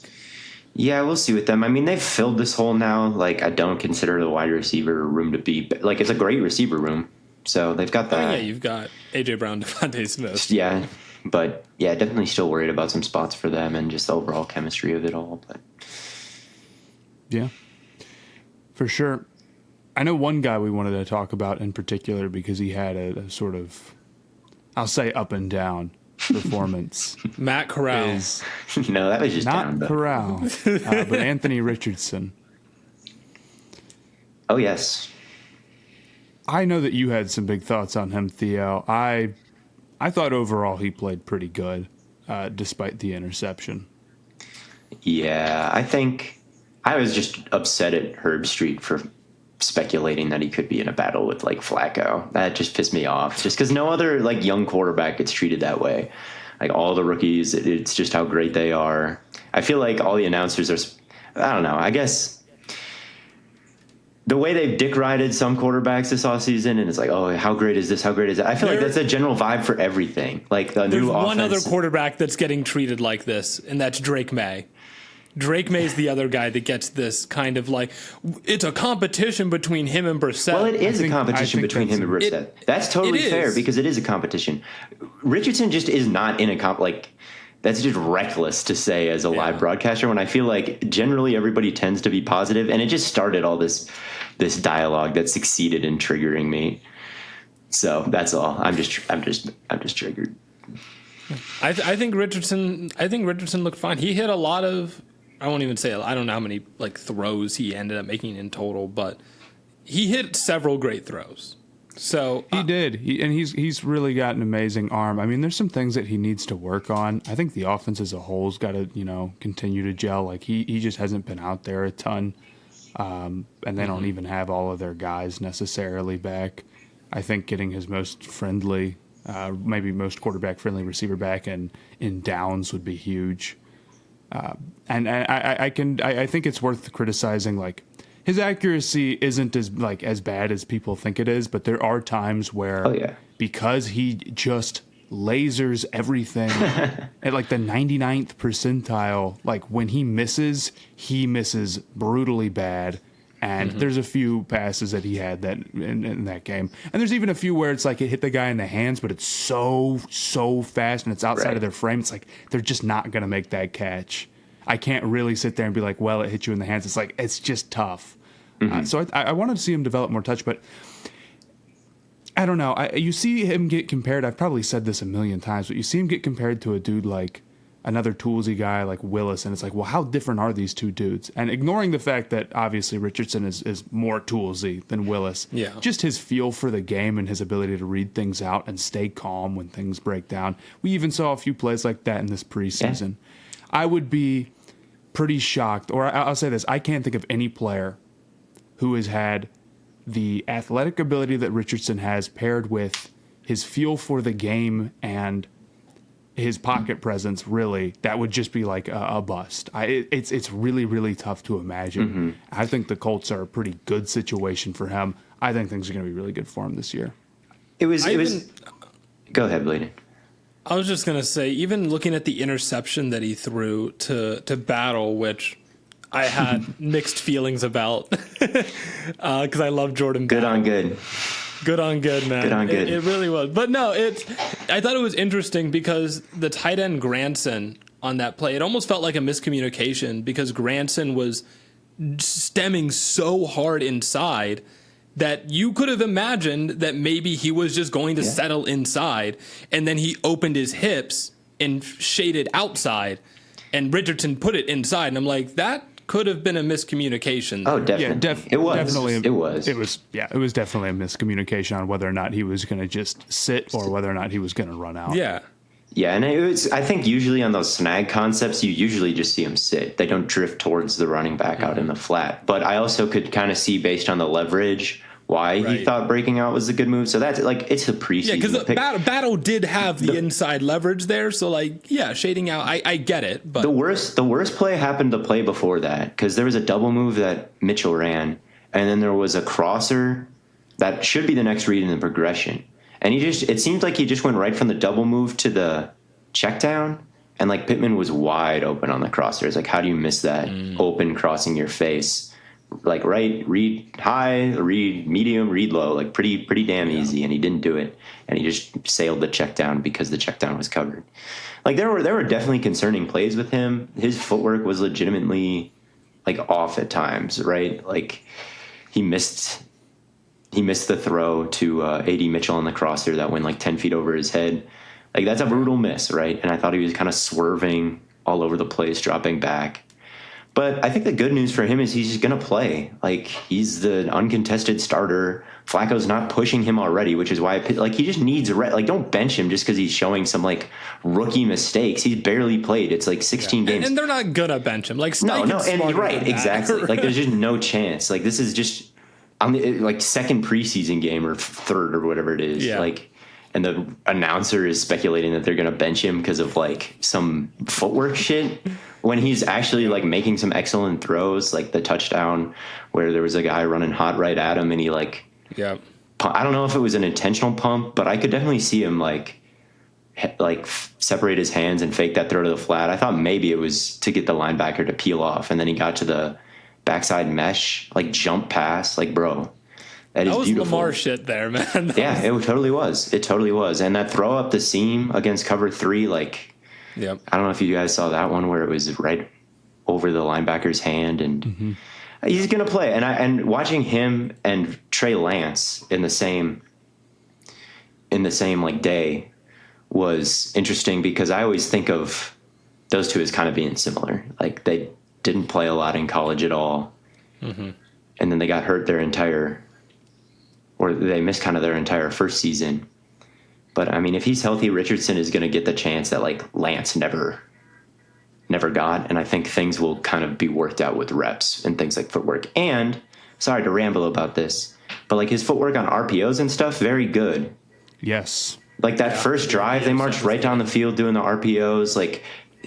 Yeah, we'll see with them. I mean, they've filled this hole now. Like, I don't consider the wide receiver room to be... Like, it's a great receiver room. So they've got that. Oh, yeah, you've got A.J. Brown, Devontae Smith. Yeah, but yeah, definitely still worried about some spots for them and just the overall chemistry of it all. But yeah, for sure. I know one guy we wanted to talk about in particular because he had a sort of, I'll say, up and down performance. Matt Corral. No, that was just not down. Corral, but Anthony Richardson. Oh, yes. I know that you had some big thoughts on him, Theo. I thought overall he played pretty good, despite the interception. Yeah, I think I was just upset at Herb Street for speculating that he could be in a battle with like Flacco. That just pissed me off. Just because no other like young quarterback gets treated that way. Like all the rookies, it's just how great they are. I feel like all the announcers are. I don't know. I guess. The way they've dick rided some quarterbacks this offseason, and it's like, oh, how great is this? How great is that? I feel like that's a general vibe for everything. Like the new offense. There's one other quarterback that's getting treated like this, and that's Drake May. Drake May's the other guy that gets this kind of like, it's a competition between him and Brissett. Well, it is a competition between him and Brissett. That's totally fair because it is a competition. Richardson just is not in a like. That's just reckless to say as a live broadcaster when I feel like generally everybody tends to be positive, and it just started all this dialogue that succeeded in triggering me. So that's all. I'm just triggered. I think Richardson looked fine. He hit a lot of, I won't even say, I don't know how many like throws he ended up making in total, but he hit several great throws. So he did, he's really got an amazing arm. I mean, there's some things that he needs to work on. I think the offense as a whole's got to continue to gel. Like he just hasn't been out there a ton, and they don't even have all of their guys necessarily back. I think getting his most friendly, maybe most quarterback friendly receiver back in downs would be huge. And I think it's worth criticizing, like, his accuracy isn't as bad as people think it is, but there are times where because he just lasers everything at like the 99th percentile, like when he misses brutally bad. And there's a few passes that he had that in that game. And there's even a few where it's like it hit the guy in the hands, but it's so fast and it's outside of their frame. It's like they're just not going to make that catch. I can't really sit there and be like, well, it hit you in the hands. It's like, it's just tough. So I wanted to see him develop more touch, but I don't know. You see him get compared. I've probably said this a million times, but you see him get compared to a dude like another toolsy guy like Willis, and it's like, well, how different are these two dudes? And ignoring the fact that obviously Richardson is more toolsy than Willis, just his feel for the game and his ability to read things out and stay calm when things break down. We even saw a few plays like that in this preseason. I would be pretty shocked, or I'll say this, I can't think of any player who has had the athletic ability that Richardson has paired with his feel for the game and his pocket presence, really, that would just be like a bust. It's really, really tough to imagine. I think the Colts are a pretty good situation for him. I think things are going to be really good for him this year. It was. Go ahead, Blaiden. I was just going to say, even looking at the interception that he threw to Battle, which I had mixed feelings about because I love Jordan Battle. Good on good. Good on good, man. Good on good. It really was. But no, I thought it was interesting because the tight end Granson on that play, it almost felt like a miscommunication because Granson was stemming so hard inside that you could have imagined that maybe he was just going to settle inside, and then he opened his hips and shaded outside, and Richardson put it inside. And I'm like, that could have been a miscommunication. Oh, definitely. It was definitely a miscommunication on whether or not he was going to just sit or whether or not he was going to run out. Yeah. Yeah, and I think usually on those snag concepts, you usually just see him sit. They don't drift towards the running back out in the flat. But I also could kind of see, based on the leverage, why he thought breaking out was a good move. So that's like, it's a preseason. Yeah, because Battle did have the inside leverage there. So shading out, I get it. But the worst play happened the play before that, because there was a double move that Mitchell ran, and then there was a crosser that should be the next read in the progression. And it seemed like he just went right from the double move to the check down, and like Pittman was wide open on the crosser. It's like, how do you miss that open crossing your face? Like, right, read high, read medium, read low, like pretty damn easy, and he didn't do it, and he just sailed the check down because the check down was covered. Like, there were definitely concerning plays with him. His footwork was legitimately like off at times, right? Like, he missed the throw to A.D. Mitchell on the crosser that went like 10 feet over his head. Like, that's a brutal miss, right? And I thought he was kind of swerving all over the place, dropping back. But I think the good news for him is he's just going to play. Like, he's the uncontested starter. Flacco's not pushing him already, which is why he just needs don't bench him just because he's showing some like rookie mistakes. He's barely played. It's like 16 games. And they're not going to bench him. Like, no, and right, exactly. Like, there's just no chance. Like, this is just on the second preseason game or third or whatever it is. Yeah. Like, and the announcer is speculating that they're going to bench him because of like some footwork shit, when he's actually like making some excellent throws, like the touchdown where there was a guy running hot right at him and he I don't know if it was an intentional pump, but I could definitely see him like separate his hands and fake that throw to the flat. I thought maybe it was to get the linebacker to peel off, and then he got to the backside mesh, like jump pass, like, bro. That was beautiful. Lamar shit there, man. Yeah, it totally was. It totally was. And that throw up the seam against cover 3, like, yep. I don't know if you guys saw that one where it was right over the linebacker's hand, and he's going to play. And watching him and Trey Lance in the same like day was interesting because I always think of those two as kind of being similar. Like they didn't play a lot in college at all. And then they got hurt they missed kind of their entire first season. But I mean, if he's healthy, Richardson is going to get the chance that like Lance never got. And I think things will kind of be worked out with reps and things like footwork. And sorry to ramble about this, but like his footwork on RPOs and stuff, very good. Yes. Like that first drive, they marched right down the field doing the RPOs. Like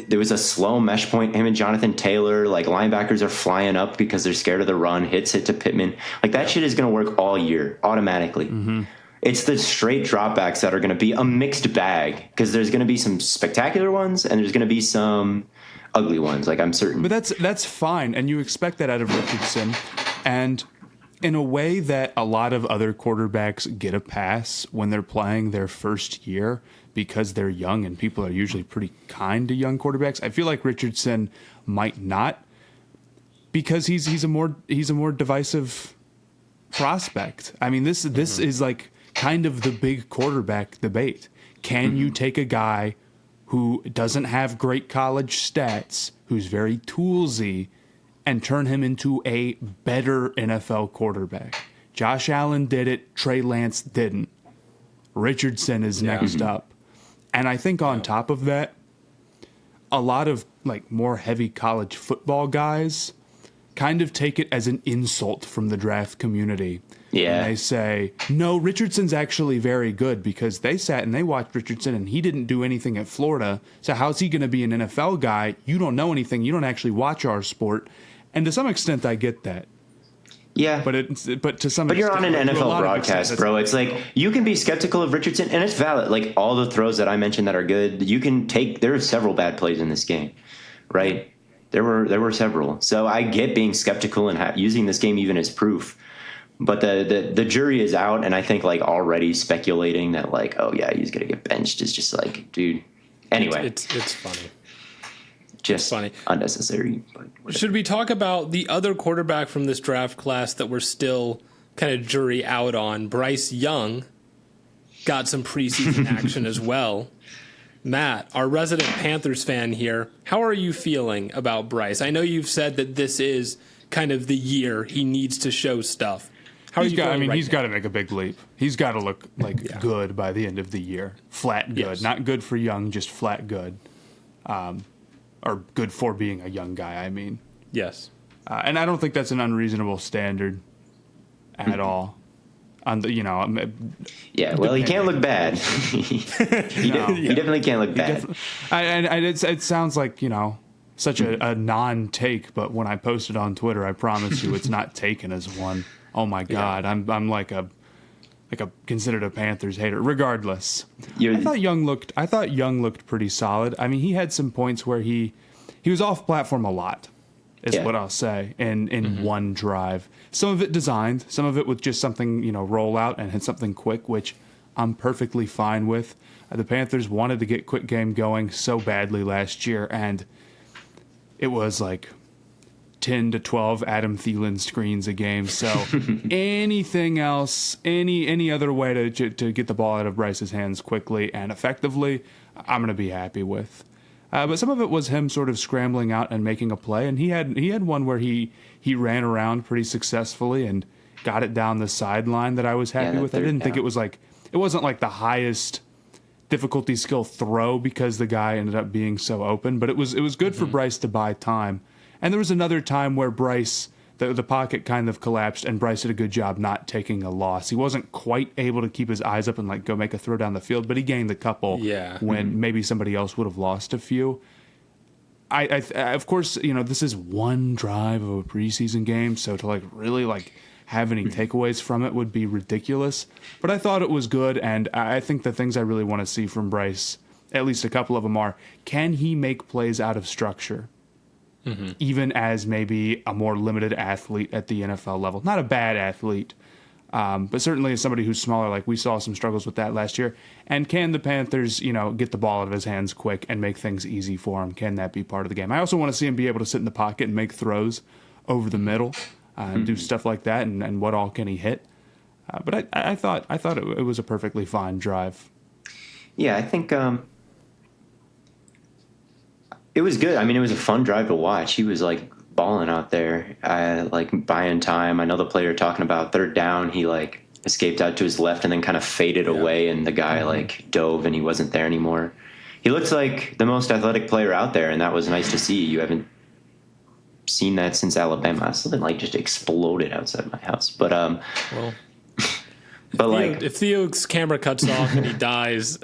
there was a slow mesh point, him and Jonathan Taylor, like linebackers are flying up because they're scared of the run, hit to Pittman. Like that shit is going to work all year automatically. It's the straight dropbacks that are going to be a mixed bag because there's going to be some spectacular ones and there's going to be some ugly ones. Like I'm certain. But that's fine. And you expect that out of Richardson. And in a way that a lot of other quarterbacks get a pass when they're playing their first year because they're young and people are usually pretty kind to young quarterbacks. I feel like Richardson might not because he's a more divisive prospect. I mean, this is like kind of the big quarterback debate. Can you take a guy who doesn't have great college stats, who's very toolsy, and turn him into a better NFL quarterback? Josh Allen did it. Trey Lance didn't. Richardson is next up. And I think on top of that, a lot of like more heavy college football guys kind of take it as an insult from the draft community. Yeah. And they say, no, Richardson's actually very good because they sat and they watched Richardson and he didn't do anything at Florida. So how's he going to be an NFL guy? You don't know anything. You don't actually watch our sport. And to some extent, I get that. Yeah. But to some But extent, you're on an to a NFL lot of broadcast, extent, bro. It's like you can be skeptical of Richardson, and it's valid. Like all the throws that I mentioned that are good, you can take. There are several bad plays in this game, right? There were several. So I get being skeptical and using this game even as proof. But the jury is out, and I think like already speculating that like, oh yeah, he's gonna get benched is just like, dude. Anyway, It's funny. Just funny. Unnecessary. But Should we talk about the other quarterback from this draft class that we're still kind of jury out on? Bryce Young got some preseason action as well. Matt, our resident Panthers fan here, how are you feeling about Bryce? I know you've said that this is kind of the year he needs to show stuff. How are you feeling right he's now? got to make a big leap. He's got to look like good by the end of the year. Flat good. Yes. Not good for young, just flat good. Or good for being a young guy, I mean. Yes. And I don't think that's an unreasonable standard at all. yeah, well, he can't look bad. he definitely can't look bad. It sounds like, such a non-take, but when I posted on Twitter, I promise you it's not taken as one. Oh my God, I'm like a considered a Panthers hater. Regardless, I thought Young looked pretty solid. I mean, he had some points where he was off platform a lot, is what I'll say, in one drive. Some of it designed, some of it with just something, roll out and hit something quick, which I'm perfectly fine with. The Panthers wanted to get quick game going so badly last year, and it was like 10 to 12 Adam Thielen screens a game. So anything else, any other way to get the ball out of Bryce's hands quickly and effectively, I'm going to be happy with. But some of it was him sort of scrambling out and making a play, and he had one where he ran around pretty successfully and got it down the sideline that I was happy with. I didn't think it wasn't like the highest difficulty skill throw because the guy ended up being so open, but it was good for Bryce to buy time. And there was another time where Bryce, the pocket kind of collapsed, and Bryce did a good job not taking a loss. He wasn't quite able to keep his eyes up and like go make a throw down the field, but he gained a couple when maybe somebody else would have lost a few. I of course, this is one drive of a preseason game, so to like really like have any takeaways from it would be ridiculous. But I thought it was good, and I think the things I really want to see from Bryce, at least a couple of them are, can he make plays out of structure? Even as maybe a more limited athlete at the NFL level. Not a bad athlete, but certainly as somebody who's smaller, like we saw some struggles with that last year. And can the Panthers, get the ball out of his hands quick and make things easy for him? Can that be part of the game? I also want to see him be able to sit in the pocket and make throws over the middle and do stuff like that, and what all can he hit? But I thought it was a perfectly fine drive. Yeah, I think it was good. I mean, it was a fun drive to watch. He was like balling out there, like buying time. I know the player talking about third down. He like escaped out to his left and then kind of faded away, and the guy like dove and he wasn't there anymore. He looks like the most athletic player out there, and that was nice to see. You haven't seen that since Alabama. Something like just exploded outside my house. But Well, but like if Theo's camera cuts off and he dies,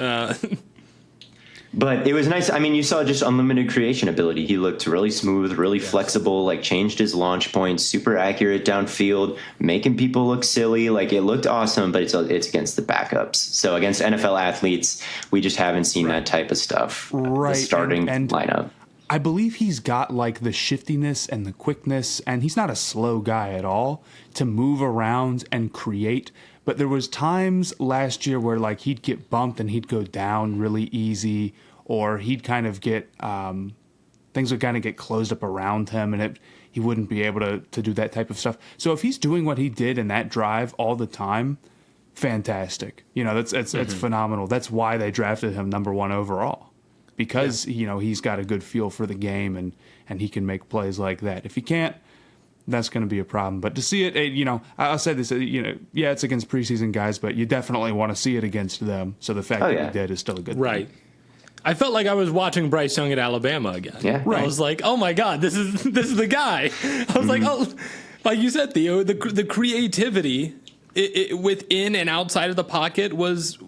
but it was nice. I mean, you saw just unlimited creation ability. He looked really smooth, really flexible, like changed his launch points, super accurate downfield, making people look silly. Like it looked awesome, but it's against the backups. So against NFL athletes, we just haven't seen that type of stuff. Right. The starting and lineup. I believe he's got like the shiftiness and the quickness, and he's not a slow guy at all to move around and create. But there was times last year where like he'd get bumped and he'd go down really easy, or he'd kind of get things would kind of get closed up around him, and he wouldn't be able to do that type of stuff. So if he's doing what he did in that drive all the time, fantastic. You know, that's phenomenal. That's why they drafted him number 1 overall. Because, you know, he's got a good feel for the game and he can make plays like that. If he can't, that's going to be a problem. But to see it, you know, I'll say this, you know, yeah, it's against preseason guys, but you definitely want to see it against them. So the fact that he did is still a good thing. right. I felt like I was watching Bryce Young at Alabama again. Yeah. I was like, oh my God, this is the guy. I was like, oh, like you said, Theo, the creativity within and outside of the pocket was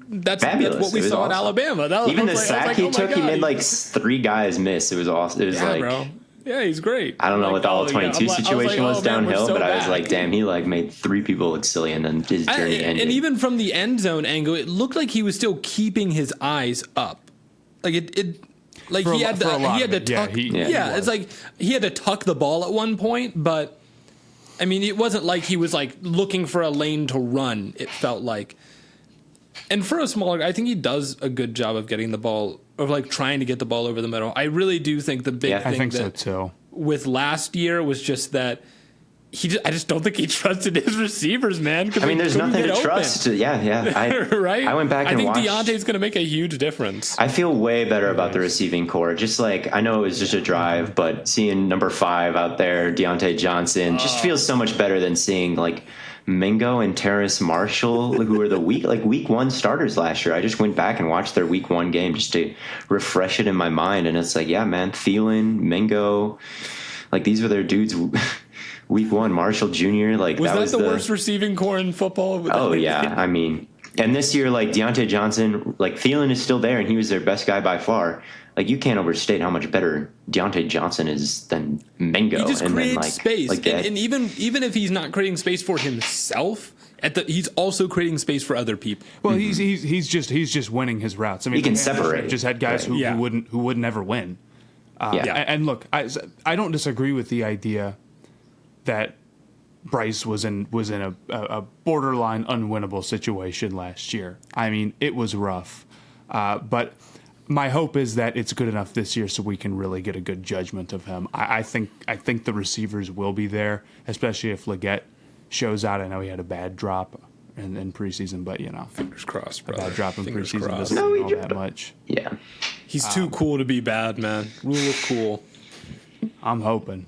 that's what we saw awesome. at Alabama. Even the sack he took, he made like 3 guys miss. It was awesome. It was like, bro. Yeah, he's great. I don't know like, what the all-22 situation was downhill, so but I was back. like, damn, he like made 3 people look silly, and then his journey ended. And even from the end zone angle, it looked like he was still keeping his eyes up. Like it like he had to tuck. It's like he had to tuck the ball at one point, but I mean, it wasn't like he was like looking for a lane to run. It felt like. And for a smaller guy, I think he does a good job of getting the ball, or like trying to get the ball over the middle. I really do think the big thing I think so too. With last year was just that I just don't think he trusted his receivers, man. I mean, there's nothing to trust. Yeah. Right? I went back and watched. I think Deontay's going to make a huge difference. I feel way better about the receiving core. Just like, I know it was just a drive, but seeing number 5 out there, Deontay Johnson, just feels so much better than seeing like Mingo and Terrace Marshall, who were the week 1 starters last year. I just went back and watched their week 1 game just to refresh it in my mind. And it's like, yeah, man, Thielen, Mingo, like these were their dudes. Week 1, Marshall Jr. Like was that the worst receiving core in football? Oh yeah, I mean, and this year, like Deontay Johnson, like Thielen is still there, and he was their best guy by far. Like you can't overstate how much better Deontay Johnson is than Mingo. He just and creates then, like, space, like and even if he's not creating space for himself, he's also creating space for other people. Well, he's just winning his routes. I mean, he can separate. Just had guys who would never win. And look, I don't disagree with the idea that Bryce was in a borderline unwinnable situation last year. I mean, it was rough, but my hope is that it's good enough this year so we can really get a good judgment of him. I think the receivers will be there, especially if Leggett shows out. I know he had a bad drop in preseason, but you know, fingers crossed, bro. A bad drop in Fingers preseason crossed. doesn't mean all that much. Yeah, he's too cool to be bad, man. Rule of cool. I'm hoping.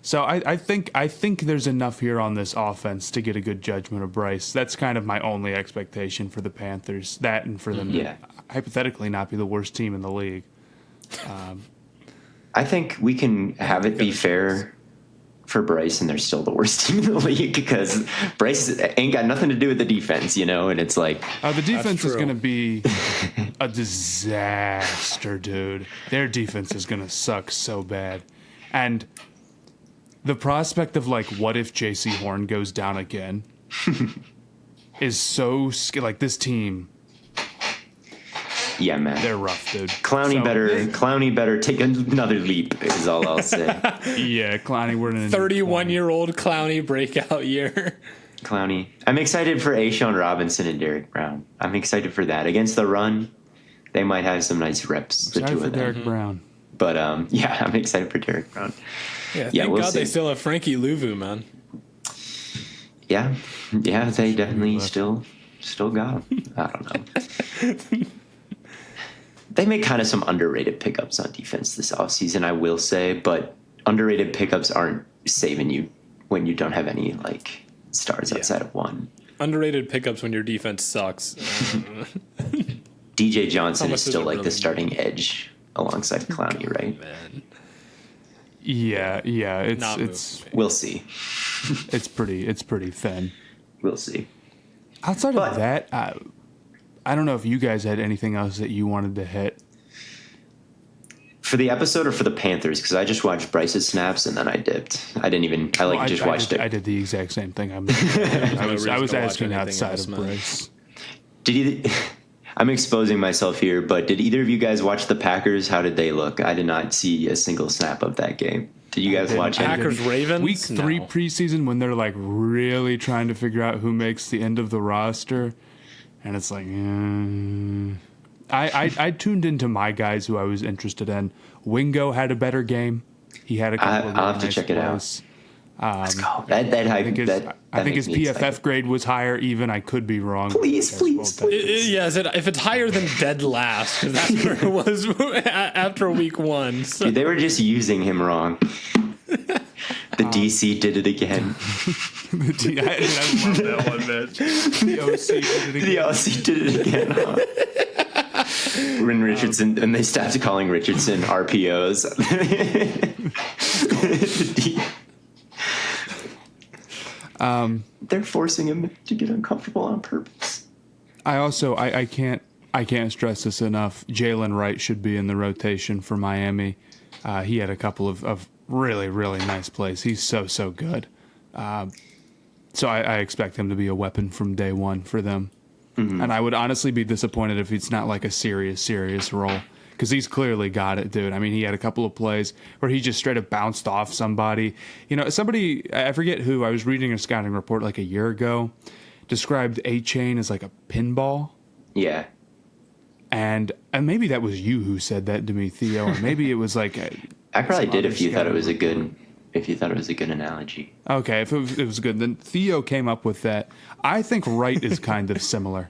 So I think there's enough here on this offense to get a good judgment of Bryce. That's kind of my only expectation for the Panthers. That and for them to hypothetically not be the worst team in the league. I think we can have it be fair for Bryce, and they're still the worst team in the league because Bryce ain't got nothing to do with the defense, you know. And it's like the defense is going to be a disaster, dude. Their defense is going to suck so bad, and the prospect of like, what if J.C. Horn goes down again, is so like this team. Yeah, man, they're rough, dude. Clowney better take another leap. Is all I'll say. Yeah, Clowney, we're in a 31-year-old Clowney breakout year. Clowney, I'm excited for A'Shawn Robinson and Derrick Brown. I'm excited for that against the run. They might have some nice reps. The two of them. Derrick Brown. But yeah, I'm excited for Derrick Brown. Yeah, thank God they still have Frankie Louvu, man. Yeah, they definitely still got him. I don't know. They make kind of some underrated pickups on defense this offseason, I will say, but underrated pickups aren't saving you when you don't have any like stars outside of one. Underrated pickups when your defense sucks. DJ Johnson is still like really the starting edge alongside Clowney, right? Man. Yeah. It's We'll see. it's pretty thin. We'll see. Outside of that, I don't know if you guys had anything else that you wanted to hit. For the episode or for the Panthers? Because I just watched Bryce's snaps and then I dipped. I watched it. I did the exact same thing. I was asking outside of Bryce. I'm exposing myself here, but did either of you guys watch the Packers? How did they look? I did not see a single snap of that game. Did you guys watch it? Packers Ravens Week 3 preseason when they're like really trying to figure out who makes the end of the roster, and it's like, I tuned into my guys who I was interested in. Wingo had a better game. He had a couple of I'll have to nice check it out. plays. Let's go. I think his PFF grade was higher. Even I could be wrong. Please. If it's higher than dead last, 'cause that's where it was after week 1. So. Dude, they were just using him wrong. The DC did it again. I love that one, man. The OC did it again. When Richardson, and they stopped calling Richardson RPOs. They're forcing him to get uncomfortable on purpose. I can't stress this enough. Jaylen Wright should be in the rotation for Miami. He had a couple of really, really nice plays. He's so good. So I expect him to be a weapon from day one for them. Mm-hmm. And I would honestly be disappointed if it's not like a serious role. Because he's clearly got it, dude. I mean, he had a couple of plays where he just straight up bounced off somebody. You know, somebody, I forget who, I was reading a scouting report like a year ago, described A-Chain as like a pinball. Yeah. And maybe that was you who said that to me, Theo. Or maybe it was like... I probably did if you thought it was a good... If you thought it was a good analogy. Okay, if it was good. Then Theo came up with that. I think Wright is kind of similar.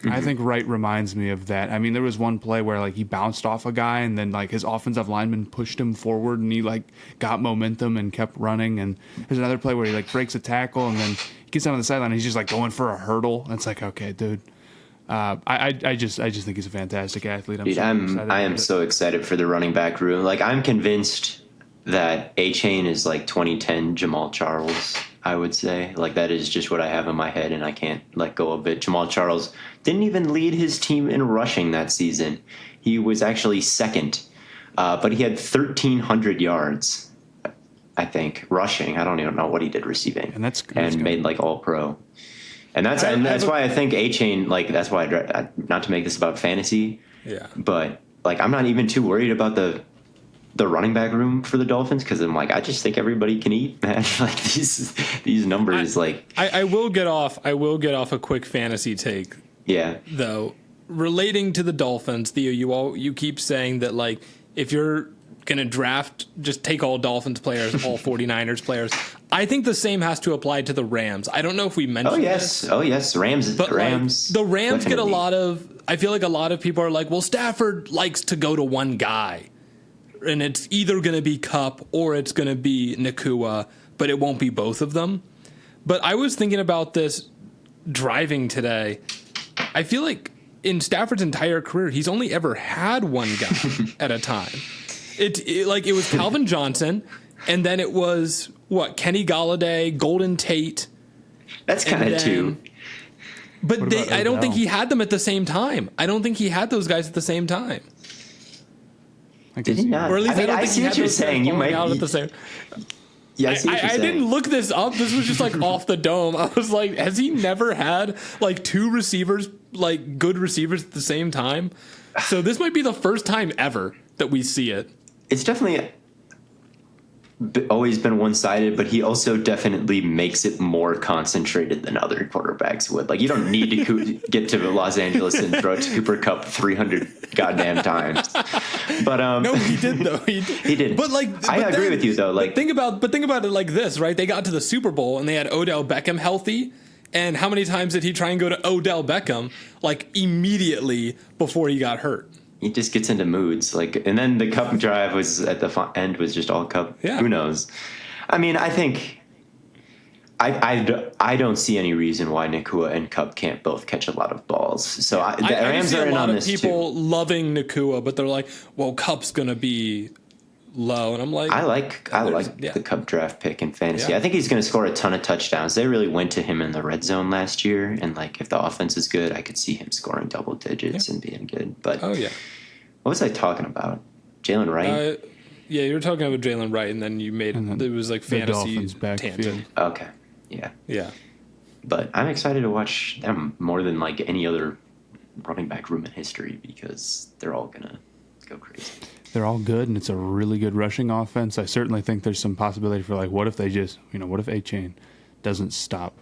I think Wright reminds me of that. I mean, there was one play where like he bounced off a guy and then like his offensive lineman pushed him forward and he like got momentum and kept running. And there's another play where he like breaks a tackle and then he gets down on the sideline and he's just like going for a hurdle. And it's like, okay, dude. I just think he's a fantastic athlete. I am so excited for the running back room. Like I'm convinced that A-Chain is like 2010 Jamal Charles, I would say. Like that is just what I have in my head and I can't let go of it. Jamal Charles didn't even lead his team in rushing that season. He was actually second, but he had 1,300 yards, I think, rushing. I don't even know what he did receiving. And made like all pro. And that's why I think A-Chain, like that's why I not to make this about fantasy. Yeah. But like I'm not even too worried about the running back room for the Dolphins because I'm like I just think everybody can eat, man. Like these numbers, I will get off a quick fantasy take. Yeah. Though relating to the Dolphins, Theo, you keep saying that like if you're gonna draft, just take all Dolphins players, all 49ers players. I think the same has to apply to the Rams. I don't know if we mentioned this. Oh yes, Rams. But Rams. Like, the Rams definitely. get a lot of. I feel like a lot of people are like, well, Stafford likes to go to one guy. And it's either going to be Kupp or it's going to be Nakua, but it won't be both of them. But I was thinking about this driving today. I feel like in Stafford's entire career, he's only ever had one guy at a time. It was Calvin Johnson, and then it was, Kenny Golladay, Golden Tate. That's kind of two. But I don't think he had them at the same time. I don't think he had those guys at the same time. Did he not? Or at least I see what you're saying. You might out at the same. Yeah, I see what you're saying. I didn't look this up. This was just like off the dome. I was like, has he never had like two receivers, like good receivers at the same time? So this might be the first time ever that we see it. It's definitely always been one-sided, but he also definitely makes it more concentrated than other quarterbacks would. Like, you don't need to get to Los Angeles and throw it to Cooper Kupp 300 goddamn times. But no, he did though. He did. But like, I agree with you though. Like, think about it like this, right? They got to the Super Bowl and they had Odell Beckham healthy, And how many times did he try and go to Odell Beckham like immediately before he got hurt? He just gets into moods, like, and then the cup drive was at the end was just all cup. Yeah. Who knows? I mean, I think I don't see any reason why Nakua and Cup can't both catch a lot of balls. So the Rams are in on this too. I see a lot of people loving Nakua, but they're like, "Well, Cup's gonna be low," and I'm like, I like the Cup draft pick in fantasy. Yeah. I think he's going to score a ton of touchdowns. They really went to him in the red zone last year, and like if the offense is good, I could see him scoring double digits and being good. But what was I talking about? Jaylen Wright. Yeah, you were talking about Jaylen Wright, and then you made it was like fantasy tangent. Okay, yeah. But I'm excited to watch them more than like any other running back room in history because they're all gonna go crazy. They're all good, and it's a really good rushing offense. I certainly think there's some possibility for like, what if they just, what if A-Chain doesn't stop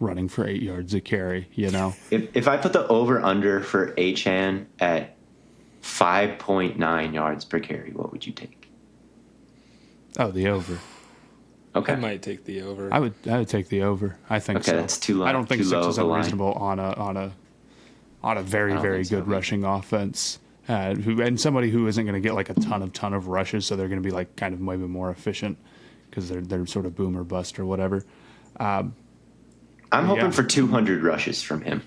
running for 8 yards a carry? If I put the over under for A-Chan at 5.9 yards per carry, what would you take? Oh, the over. Okay. I might take the over. I would take the over. I think so. Okay, that's too low. I don't think 6 is unreasonable line. on a very, very good rushing offense. And somebody who isn't going to get like a ton of rushes, so they're going to be like kind of maybe more efficient because they're sort of boom or bust or whatever. I'm hoping for 200 rushes from him.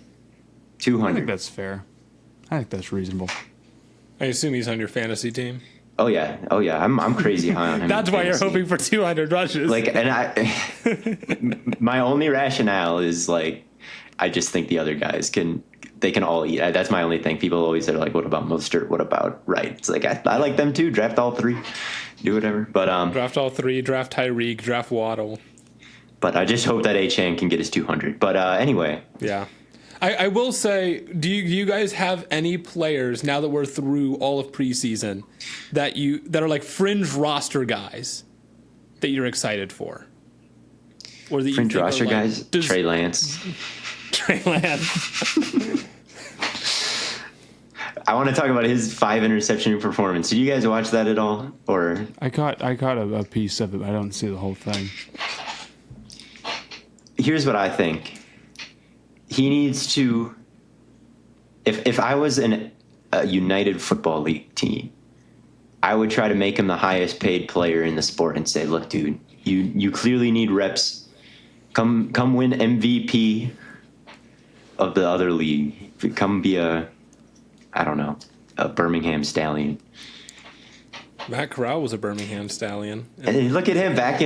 200. I think that's fair. I think that's reasonable. I assume he's on your fantasy team. Oh yeah. I'm crazy high on him. That's why you're hoping for 200 rushes. Like, and my only rationale is like, I just think the other guys can all eat. That's my only thing. People always are like, what about Mostert? What about Wright? It's like, I like them too. Draft all three. Do whatever. But draft all three. Draft Tyreek. Draft Waddle. But I just hope that A-Chan can get his 200. But anyway. Yeah. I will say, do you guys have any players, now that we're through all of preseason, that are like fringe roster guys that you're excited for? Or that fringe roster guys? Trey Lance. Trey Lance. I want to talk about his 5 interception performance. Did you guys watch that at all? Or I caught a piece of it. I don't see the whole thing. Here's what I think. He needs to. If I was a United Football League team, I would try to make him the highest paid player in the sport and say, "Look, dude, you clearly need reps. Come win MVP of the other league. Come be a Birmingham Stallion." Matt Corral was a Birmingham Stallion. And look at him back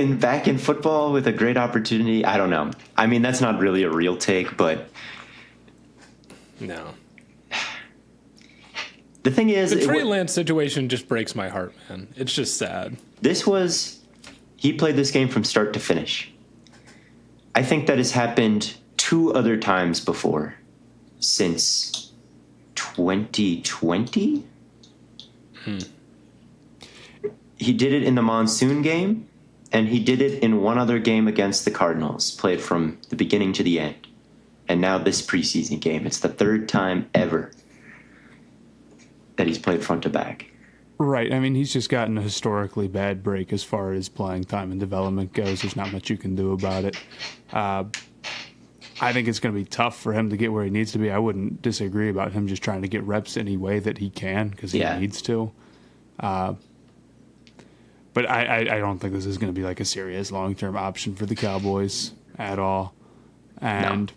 in football with a great opportunity. I don't know. I mean, that's not really a real take, but no. The thing is, the Trey Lance situation just breaks my heart, man. It's just sad. He played this game from start to finish. I think that has happened 2 other times before since 2020. He did it in the monsoon game, and he did it in one other game against the Cardinals, played from the beginning to the end. And now this preseason game. It's the 3rd time ever that he's played front to back. Right. I mean, he's just gotten a historically bad break as far as playing time and development goes. There's not much you can do about it. I think it's going to be tough for him to get where he needs to be. I wouldn't disagree about him just trying to get reps any way that he can because he needs to. But I don't think this is going to be like a serious long-term option for the Cowboys at all. And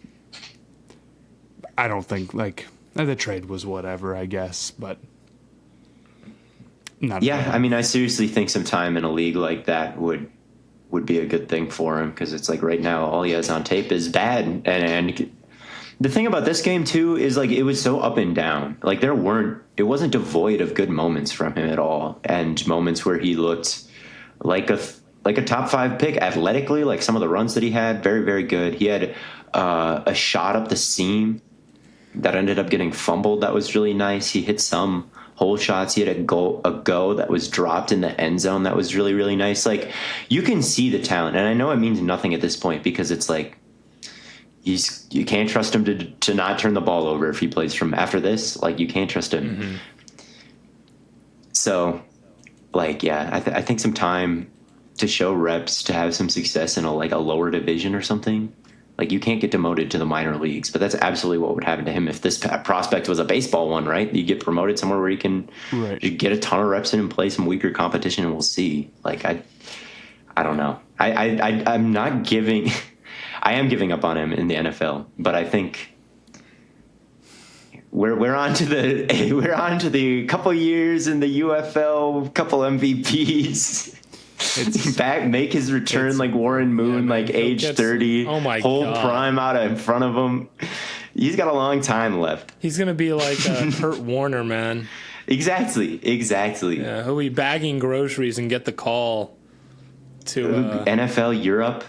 I don't think like the trade was whatever, I guess, but not. Yeah, I mean, I seriously think some time in a league like that would be a good thing for him because it's like right now all he has on tape is bad. And the thing about this game too is like it was so up and down. Like it wasn't devoid of good moments from him at all, and moments where he looked like a top 5 pick athletically. Like some of the runs that he had, very, very good. He had a shot up the seam that ended up getting fumbled. That was really nice. He hit some hole shots. He had a go that was dropped in the end zone. That was really, really nice. Like you can see the talent, and I know it means nothing at this point because it's like you can't trust him to not turn the ball over if he plays from after this. Like you can't trust him. Mm-hmm. So, like, yeah, I think some time to show reps, to have some success in a lower division or something Like, you can't get demoted to the minor leagues, but that's absolutely what would happen to him if this prospect was a baseball one, right? You get promoted somewhere where you can you get a ton of reps in and play some weaker competition, and we'll see. Like, I don't know. I'm not giving. I am giving up on him in the NFL, but I think we're on to the couple years in the UFL, couple MVPs. Make his return like Warren Moon, like age 30. Oh my whole God. prime out in front of him. He's got a long time left. He's gonna be like Kurt Warner, man. Exactly. Yeah, he'll be bagging groceries and get the call to NFL Europe.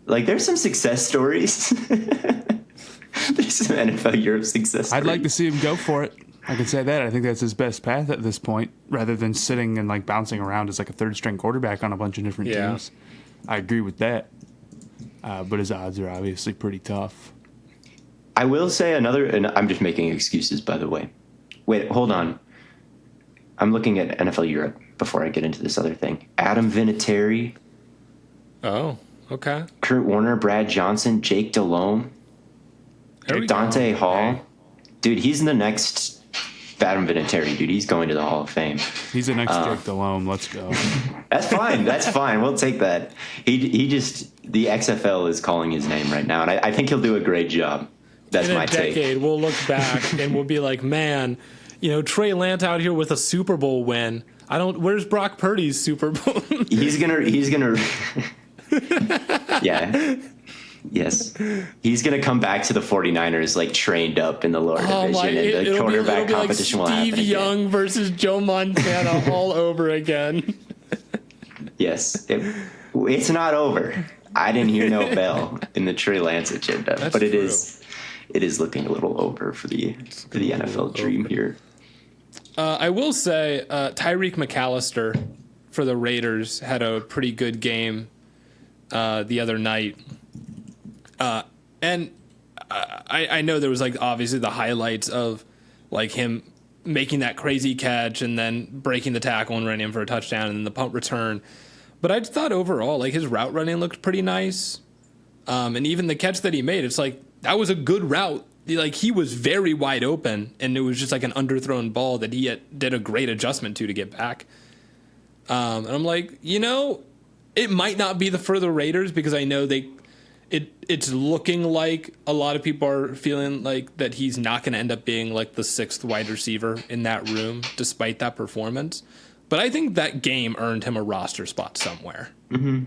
Like, there's some success stories. There's some NFL Europe success stories. I'd like to see him go for it. I can say that. I think that's his best path at this point, rather than sitting and like bouncing around as like a third string quarterback on a bunch of different teams. I agree with that. But his odds are obviously pretty tough. I will say another, and I'm just making excuses, by the way. Wait, hold on. I'm looking at NFL Europe before I get into this other thing. Adam Vinatieri. Oh, okay. Kurt Warner, Brad Johnson, Jake Delhomme, Dante Hall. Dude, he's the next Adam Vinatieri, dude. He's going to the Hall of Fame. He's the next Jake Delhomme. Let's go. That's fine. That's fine. We'll take that. He just, the XFL is calling his name right now, and I think he'll do a great job. That's my take. In a decade, we'll look back and we'll be like, man, Trey Lance out here with a Super Bowl win. Where's Brock Purdy's Super Bowl? he's gonna yeah. Yes. He's going to come back to the 49ers, like, trained up in the lower division, and the quarterback competition will happen. Steve Young versus Joe Montana all over again. Yes. It's not over. I didn't hear no bell in the Trey Lance agenda, but it is looking a little over for the NFL dream here. I will say Tyreik McAllister for the Raiders had a pretty good game the other night. And I know there was like obviously the highlights of like him making that crazy catch and then breaking the tackle and running in for a touchdown and then the punt return. But I thought overall like his route running looked pretty nice. And even the catch that he made, it's like that was a good route. Like he was very wide open and it was just like an underthrown ball that he did a great adjustment to get back. And I'm like, it might not be for the Raiders because I know it's looking like a lot of people are feeling like that he's not going to end up being like the sixth wide receiver in that room despite that performance. But I think that game earned him a roster spot somewhere. Mm-hmm.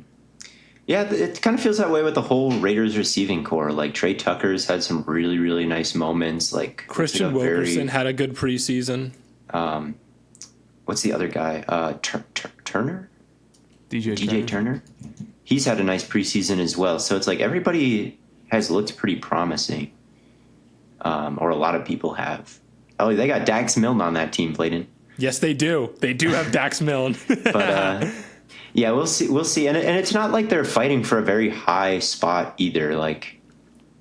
Yeah, it kind of feels that way with the whole Raiders receiving core. Like Trey Tucker's had some really, really nice moments. Like Christian Wilkerson had a good preseason. What's the other guy? Turner? DJ Turner? He's had a nice preseason as well. So it's like everybody has looked pretty promising. Or a lot of people have. Oh, they got Dax Milne on that team, Blaiden. Yes, they do. They do have Dax Milne. But yeah, we'll see. And it's not like they're fighting for a very high spot either. Like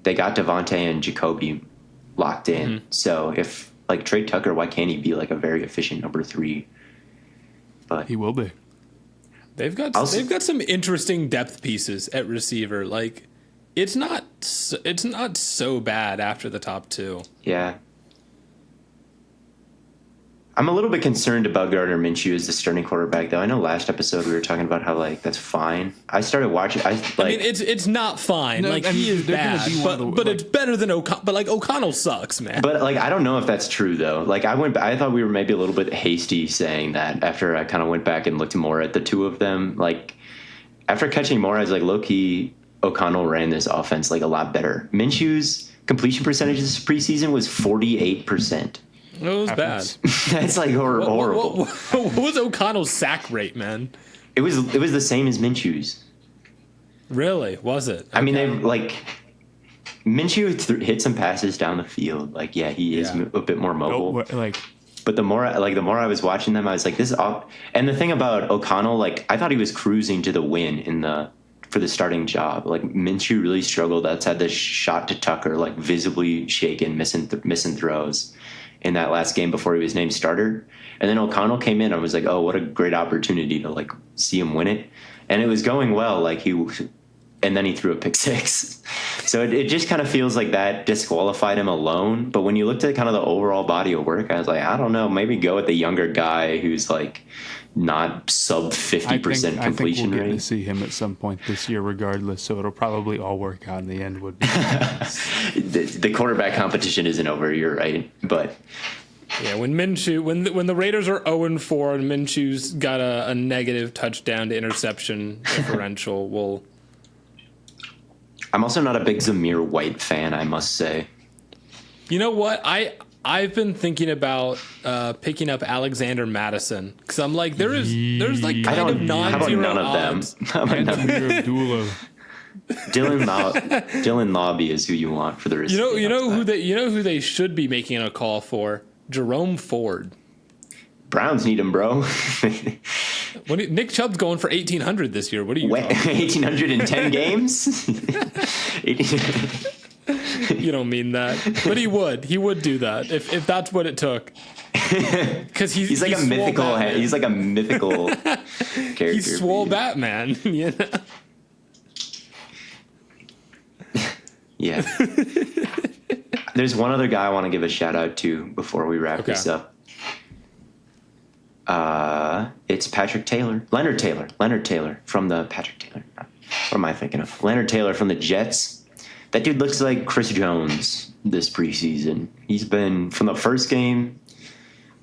they got Devontae and Jacoby locked in. Mm-hmm. So if like Trey Tucker, why can't he be like a very efficient number 3? But he will be. They've got some interesting depth pieces at receiver. Like it's not so bad after the top 2. Yeah. I'm a little bit concerned about Gardner Minshew as the starting quarterback, though. I know last episode we were talking about how like that's fine. I started watching. I mean, it's not fine. No, like he is bad, but it's better than O'Connell. But like O'Connell sucks, man. But like I don't know if that's true though. Like I thought we were maybe a little bit hasty saying that after I kind of went back and looked more at the two of them. Like after catching more, I was like, low key, O'Connell ran this offense like a lot better. Minshew's completion percentage this preseason was 48%. It was bad. That's like horrible. What was O'Connell's sack rate, man? It was the same as Minshew's. Really? Was it? I mean, they like Minshew hit some passes down the field. Like, yeah, he is a bit more mobile. But the more I was watching them, I was like, this is off. And the thing about O'Connell, like, I thought he was cruising to the win for the starting job. Like Minshew really struggled outside the shot to Tucker, like visibly shaken, missing throws in that last game before he was named starter. And then O'Connell came in. I was like, oh, what a great opportunity to like see him win it. And it was going well. Like he and then he threw a pick six. So it just kind of feels like that disqualified him alone. But when you looked at kind of the overall body of work, I was like, I don't know, maybe go with the younger guy who's like not sub 50% completion I think we'll rate. get to see him at some point this year regardless, so it'll probably all work out in the end. Would be The quarterback competition isn't over, you're right. But Yeah, when Minshew, when the Raiders are 0-4 and Minshew's got a negative touchdown to interception differential, we'll. I'm also not a big Zamir White fan, I must say. You know what? I've been thinking about picking up Alexander Madison because I'm like there's like kind of How about non-zero none of odds. them? How about none of them? Abdullah. Dylan Lobby is who you want for the rest. You know who they should be making a call for? Jerome Ford. Browns need him, bro. Nick Chubb's going for 1,800 this year. What are you? 1,810 games. You don't mean that, but he would. He would do that if that's what it took. Because he's like a mythical. Batman. He's like a mythical character. He's swole Batman. You know? Yeah. There's one other guy I want to give a shout out to before we wrap this up. It's Patrick Taylor. Leonard Taylor from the Patrick Taylor. What am I thinking of? Leonard Taylor from the Jets. That dude looks like Chris Jones this preseason. He's been from the first game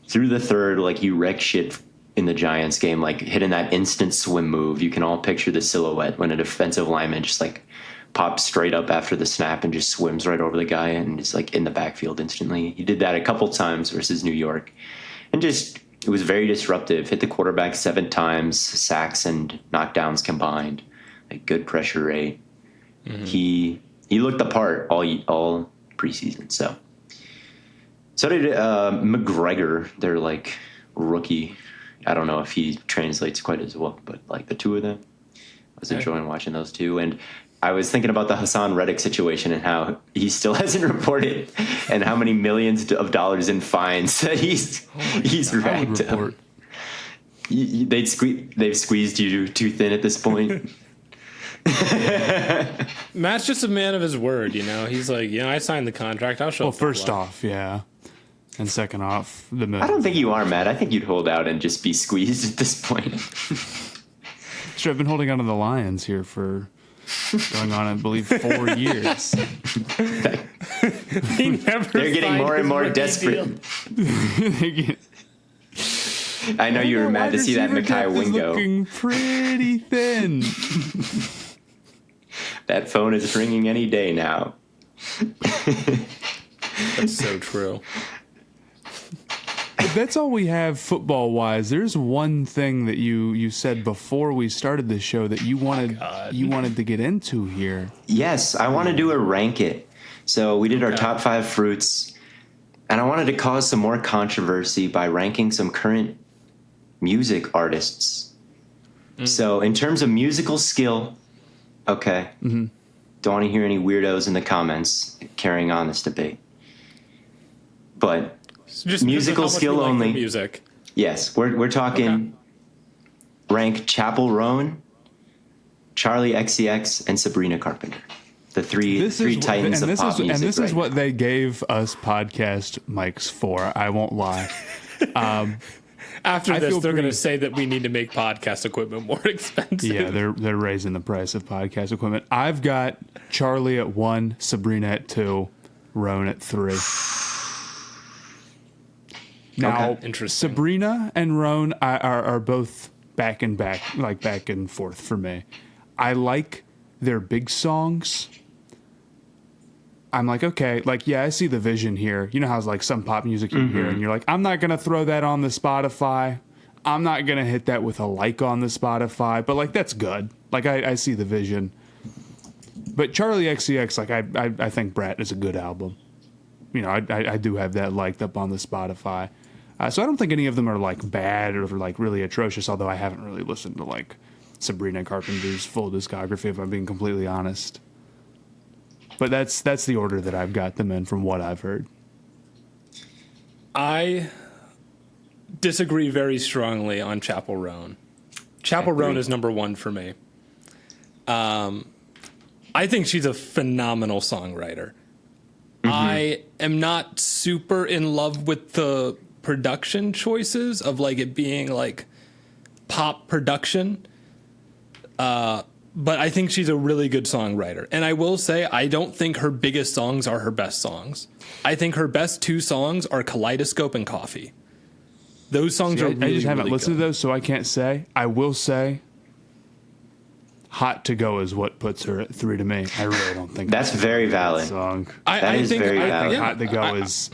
through the third, like you wreck shit in the Giants game, like hitting that instant swim move. You can all picture the silhouette when a defensive lineman just like pops straight up after the snap and just swims right over the guy and is like in the backfield instantly. He did that a couple times versus New York. And just, it was very disruptive. Hit the quarterback 7 times, sacks and knockdowns combined. Like good pressure rate. Mm-hmm. He looked the part all preseason. So did McGregor, their like rookie. I don't know if he translates quite as well, but like the two of them, I was enjoying watching those two. And I was thinking about the Hassan Reddick situation and how he still hasn't reported and how many millions of dollars in fines that he's racked up. They've squeezed you too thin at this point. Matt's just a man of his word, you know. He's like, I signed the contract. I'll show. Well, first off, yeah, and second off, I don't think you are, Matt. I think you'd hold out and just be squeezed at this point. Sure, I've been holding on to the Lions here for going on, I believe, 4 years. They're getting more and more desperate. I know you were mad to see that Mekhi Wingo. Looking pretty thin. That phone is ringing any day now. That's so true. If that's all we have football-wise, there's one thing that you said before we started this show that you wanted to get into here. Yes, I want to do a rank it. So we did our top 5 fruits, and I wanted to cause some more controversy by ranking some current music artists. So in terms of musical skill, don't want to hear any weirdos in the comments carrying on this debate. But just musical skill only. Like music. Yes, we're talking rank Chappell Roan, Charli XCX, and Sabrina Carpenter. The three titans of pop music. And this is what they gave us podcast mics for. I won't lie. After this, they're going to say that we need to make podcast equipment more expensive. Yeah, they're raising the price of podcast equipment. I've got Charli at 1, Sabrina at 2, Roan at 3. Now, Sabrina and Roan are both back and forth for me. I like their big songs. I'm like, okay, like, yeah, I see the vision here. You know how like some pop music you hear and you're like, I'm not going to throw that on the Spotify. I'm not going to hit that with a like on the Spotify, but like, that's good. Like I see the vision. But Charli XCX, like I think Brat is a good album. You know, I do have that liked up on the Spotify. So I don't think any of them are like bad or like really atrocious, although I haven't really listened to like Sabrina Carpenter's full discography, if I'm being completely honest. But that's the order that I've got them in from what I've heard. I disagree very strongly on Chappell Roan. Chappell Roan is number 1 for me. I think she's a phenomenal songwriter. I am not super in love with the production choices of like it being like pop production. But I think she's a really good songwriter. And I will say, I don't think her biggest songs are her best songs. I think her best 2 songs are Kaleidoscope and Coffee. Those songs are really, I just haven't really listened good. to those, so I can't say. I will say Hot to Go is what puts her at 3 to me. I really don't think That's very valid. song. That is very valid. yeah. Hot to Go is...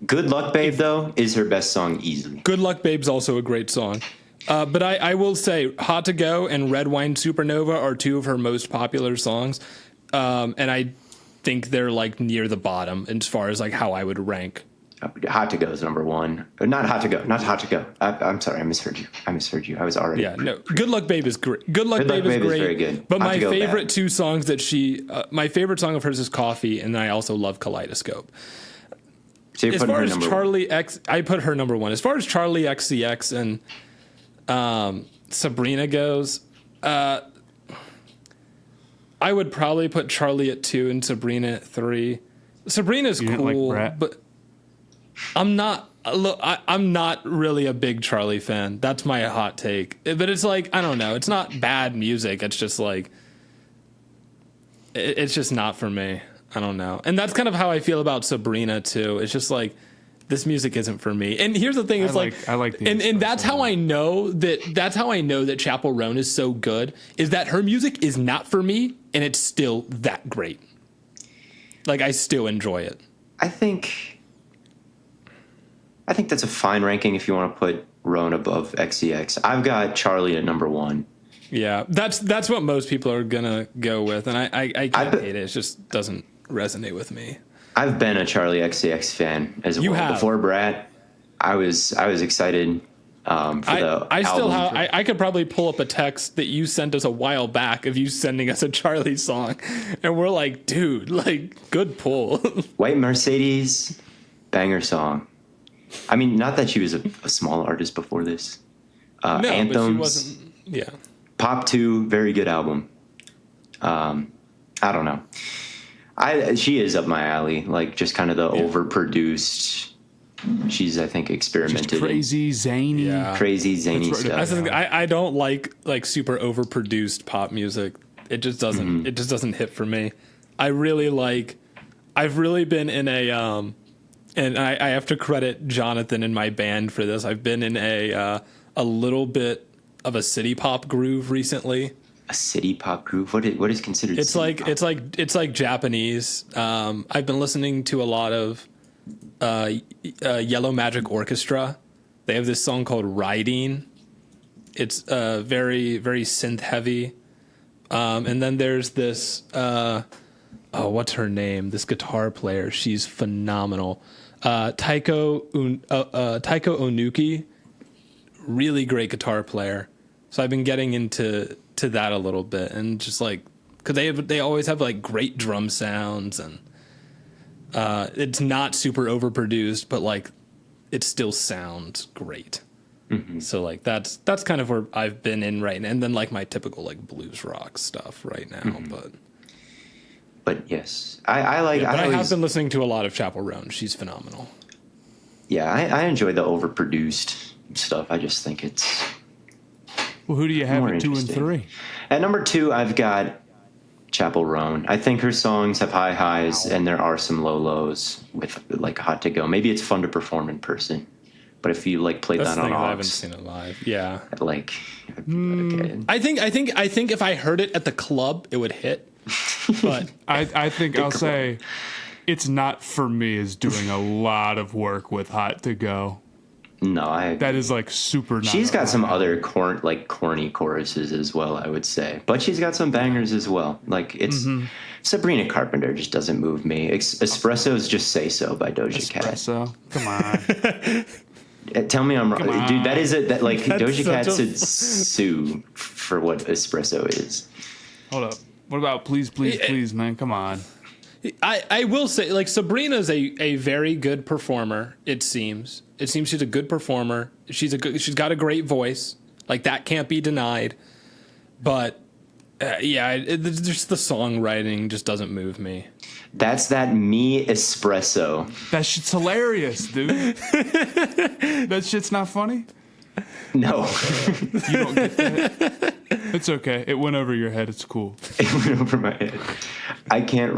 Good Luck Babe, though, is her best song easily. Good Luck Babe's also a great song. But I will say Hot to Go and Red Wine Supernova are 2 of her most popular songs. And I think they're like near the bottom as far as like how I would rank. Hot to Go is number 1. Not Hot to Go. Not Hot to Go. I'm sorry. I misheard you. I was already. Yeah, no. Good Luck Babe is great. Good Luck Babe is great. very good. But Hot my to Go, favorite bad. 2 songs that my favorite song of hers is Coffee. And then I also love Kaleidoscope. So you're As putting far her as number Charli X, I put her number 1. As far as Charli XCX and Sabrina goes, I would probably put Charli at 2 and Sabrina at 3. Sabrina's You didn't like cool, Brett? but I'm not. Look, I'm not really a big Charli fan. That's my hot take. But it's like, I don't know. It's not bad music. It's just like, it's just not for me. I don't know. And that's kind of how I feel about Sabrina too. It's just like, this music isn't for me. And here's the thing: it's I like the and that's how I know that Chappell Roan is so good. Is that her music is not for me, and it's still that great. Like I still enjoy it. I think that's a fine ranking if you want to put Roan above XCX. I've got Charli at number 1. Yeah, that's what most people are gonna go with, and I can't hate it. It just doesn't resonate with me. I've been a Charli XCX fan as You well. have. Before Brad, I was excited for the I still album. have. I could probably pull up a text that you sent us a while back of you sending us a Charli song, and we're like, dude, like, good pull. White Mercedes, banger song. I mean, not that she was a small artist before this. No, Anthems, but she wasn't. Yeah. Pop 2, very good album. I don't know. She is up my alley, like just kind of the overproduced. She's, I think, experimented. Just crazy, zany. Yeah. Crazy, zany That's right. stuff. I don't like super overproduced pop music. It just doesn't. It just doesn't hit for me. I've really been in a and I have to credit Jonathan and my band for this. I've been in a little bit of a city pop groove recently. A city pop groove. What is considered? It's city like pop? it's like Japanese. I've been listening to a lot of Yellow Magic Orchestra. They have this song called "Riding." It's very very synth heavy. And then there's this what's her name? This guitar player. She's phenomenal. Taiko Onuki, really great guitar player. So I've been getting into that a little bit, and just like, because they always have like great drum sounds, and it's not super overproduced, but like it still sounds great. Mm-hmm. So like that's kind of where I've been in right now, and then like my typical like blues rock stuff right now. Mm-hmm. But yes, I like. Yeah, but I always, have been listening to a lot of Chappell Roan. She's phenomenal. Yeah, I enjoy the overproduced stuff. I just think it's. Well, who do you have More at 2 and interesting. 3? At number 2, I've got Chappell Roan. I think her songs have high highs and there are some low lows with like Hot to Go. Maybe it's fun to perform in person, but if you like play That's that the on thing. I aux, haven't seen it live. Yeah, like, okay. I think if I heard it at the club, it would hit. But I think I'll say it's not for me is doing a lot of work with Hot to Go. No, That is like super not she's got up some my alley. other corny choruses as well, I would say, but she's got some bangers as well. Like it's Sabrina Carpenter just doesn't move me. Espresso's Just Say So by Doja Cat. Espresso. Come on. Tell me I'm wrong, on. dude. That is it. That like That's Doja Cat such a- should sue for what Espresso is. Hold up. What about Please, Please, Please, man? Come on. I will say, like, Sabrina's a very good performer. It seems she's a good performer. She's got a great voice. Like, that can't be denied. But Just the songwriting just doesn't move me. That's that me espresso. That shit's hilarious, dude. That shit's not funny? No. You don't get that? It's okay. It went over your head. It's cool. It went over my head. I can't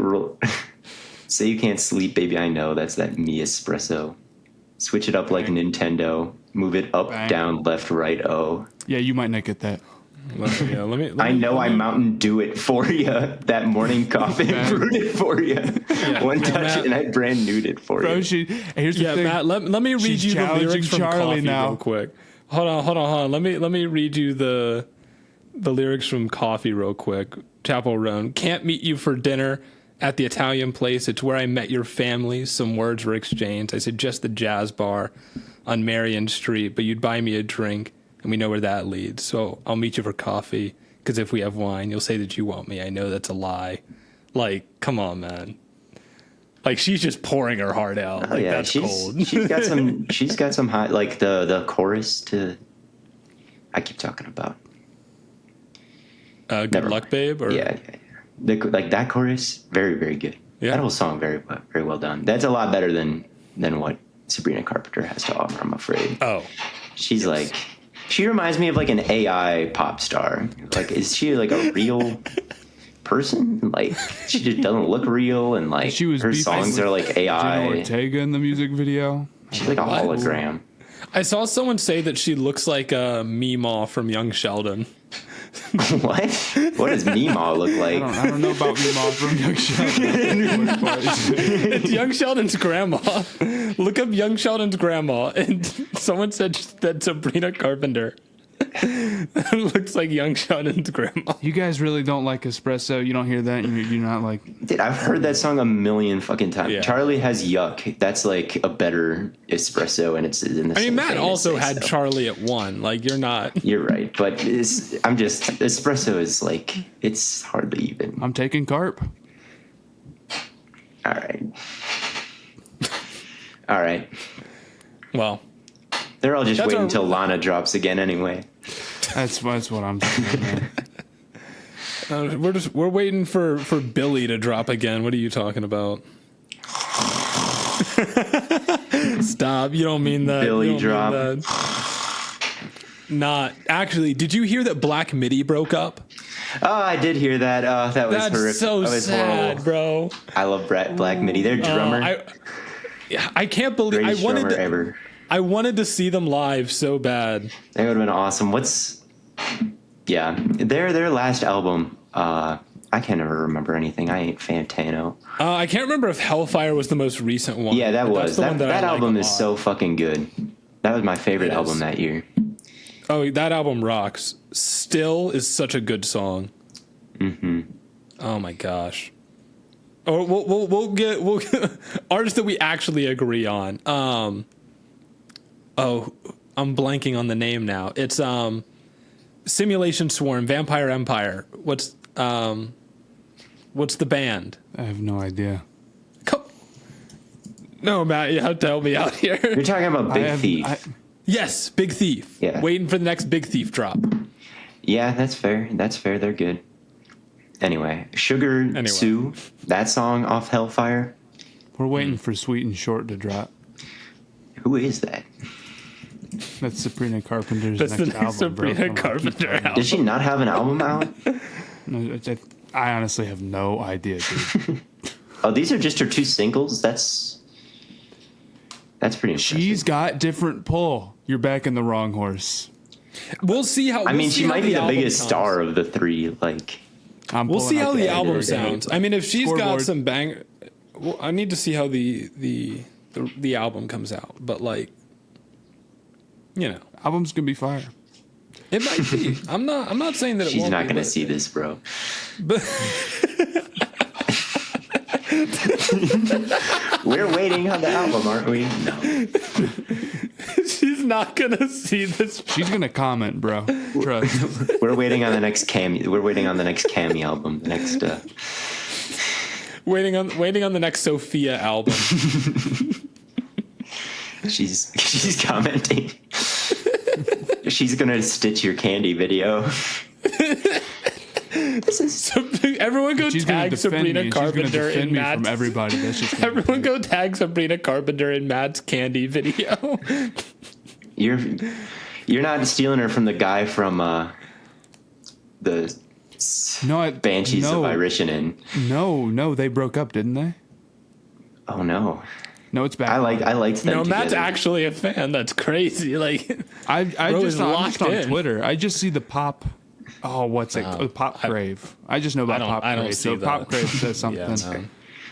say you can't sleep, baby. I know that's that me espresso. Switch it up like Nintendo. Move it up, Bang. down, left, right. Oh. Yeah, you might not get that. I know I Mountain Dew it for you. That morning coffee brewed it for you. One touch Matt, and I brand newed it for Bro, you. here's the thing. Matt, let me read She's you the lyrics from challenging Charli Coffee now. real quick. Hold on. Let me read you the lyrics from Coffee real quick. Chappell Roan. Can't meet you for dinner at the Italian place. It's where I met your family. Some words were exchanged. I suggest the jazz bar on Marion Street, but you'd buy me a drink, and we know where that leads. So I'll meet you for coffee, because if we have wine, you'll say that you want me. I know that's a lie. Like, come on, man. Like, she's just pouring her heart out. Like, that's cold. She's got some high, like the chorus to. I keep talking about. Good Never luck, mind. babe. Or Yeah. Like that chorus, very, very good. Yeah. That whole song, very well done. That's a lot better than what Sabrina Carpenter has to offer, I'm afraid. Oh, She's like, she reminds me of like an AI pop star. Like, is she like a real person? Like, she just doesn't look real, and like She was her beefing songs with are like Jenna AI. Ortega in the music video. She's like a hologram. I saw someone say that she looks like a Meemaw from Young Sheldon. What? What does Meemaw look like? I don't know about Meemaw from Young Sheldon. It's Young Sheldon's grandma. Look up Young Sheldon's grandma, and someone said that Sabrina Carpenter looks like Young Sheldon's grandma. You guys really don't like espresso. You don't hear that. You're not like. Dude, I've heard that song a million fucking times. Yeah. Charli has Yuck. That's like a better espresso, and it's in the I mean, same Matt vein also as had this, so. Charli at one. Like, you're not. You're right, but espresso is like, it's hardly even. I'm taking carp. All right. All right. Well, They're all just That's waiting our- until Lana drops again anyway. That's what I'm saying, man. we're waiting for Billy to drop again. What are you talking about? Stop! You don't mean that. Billy You don't mean drop. that. Not actually. Did you hear that Black Midi broke up? Oh, I did hear that. That was That's horrific. so That was sad, horrible. bro. I love Black Midi. Their drummer. I can't believe Greatest drummer ever. I wanted to see them live so bad. That would have been awesome. Their last album, I can never remember anything. I ain't Fantano. I can't remember if Hellfire was the most recent one. Yeah, that but was. that's the one That I like album a is lot. so fucking good. That was my favorite It album is. that year. Oh, that album rocks. Still is such a good song. Mm-hmm. Oh my gosh. Oh, we'll get artists that we actually agree on. Oh, I'm blanking on the name now. It's Simulation Swarm, Vampire Empire. What's the band? I have no idea. No, Matt, you have to help me out here. You're talking about Big Thief. Yes, Big Thief. Yeah. Waiting for the next Big Thief drop. Yeah, that's fair. They're good. Anyway, Sugar Sue, that song off Hellfire. We're waiting for Sweet and Short to drop. Who is that? That's Sabrina Carpenter's That's next the next album. bro. Sabrina Come on, keep Carpenter talking. album. Does she not have an album out? No, I honestly have no idea, dude. Oh, these are just her two singles? That's pretty impressive. She's got different pull. You're backing the wrong horse. We'll see how. I mean, she might be the biggest comes. star of the three. Like, We'll see how the the album end of the day. sounds. I mean, if she's got Scoreboard. some bang, well, I need to see how the album comes out. But like, you know, Album's gonna be fire. it might be. I'm not saying that it she's won't not be, going to but- see this, bro. But We're waiting on the album, aren't we? No. she's not gonna see this. She's gonna comment, bro. Trust. We're waiting on the next Cammy. We're waiting on the next Cammy album. The next. Waiting on the next Sophia album. She's commenting. She's gonna stitch your candy video. This is Everyone go She's gonna tag defend me, Sabrina and she's gonna Carpenter defend in me Matt's. from everybody. That's just Everyone go tag Sabrina Carpenter in Matt's candy video. you're not stealing her from the guy from the Banshees of Inisherin. No, they broke up, didn't they? Oh no. No, it's back. I liked them No, Matt's together. actually a fan. That's crazy. Like, I'm just on locked in. Twitter. I just see the pop. Oh, what's it? Pop Crave. I just know about Pop Crave. I don't see so that. Pop Crave says something. Yeah, no.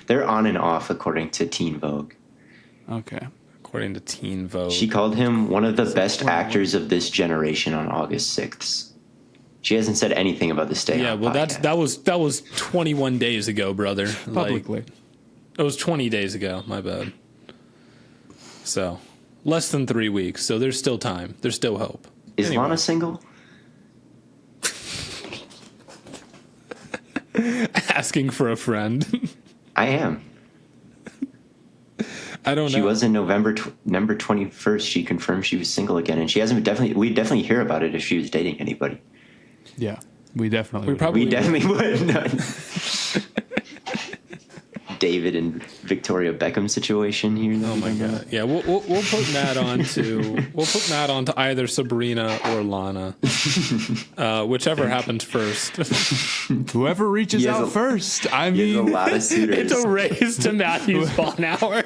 They're on and off according to Teen Vogue. Okay. According to Teen Vogue. She called him one of the best actors of this generation on August 6th. She hasn't said anything about the Stay Yeah, On well, podcast. that was 21 days ago, brother. Publicly. It was 20 days ago. My bad. So, less than 3 weeks. So there's still time. There's still hope. Is Anyway. Lana single? Asking for a friend. I am. I don't know. She was in November 21st. She confirmed she was single again, and she hasn't we definitely hear about it if she was dating anybody. Yeah, we definitely. We would. probably We definitely would. David and Victoria Beckham situation here. Oh my god! Yeah, we'll put Matt on to either Sabrina or Lana, whichever happens first. Whoever reaches He has out a- first. I He has a mean, lot of suitors. It's a race to Matthew's Bonhour.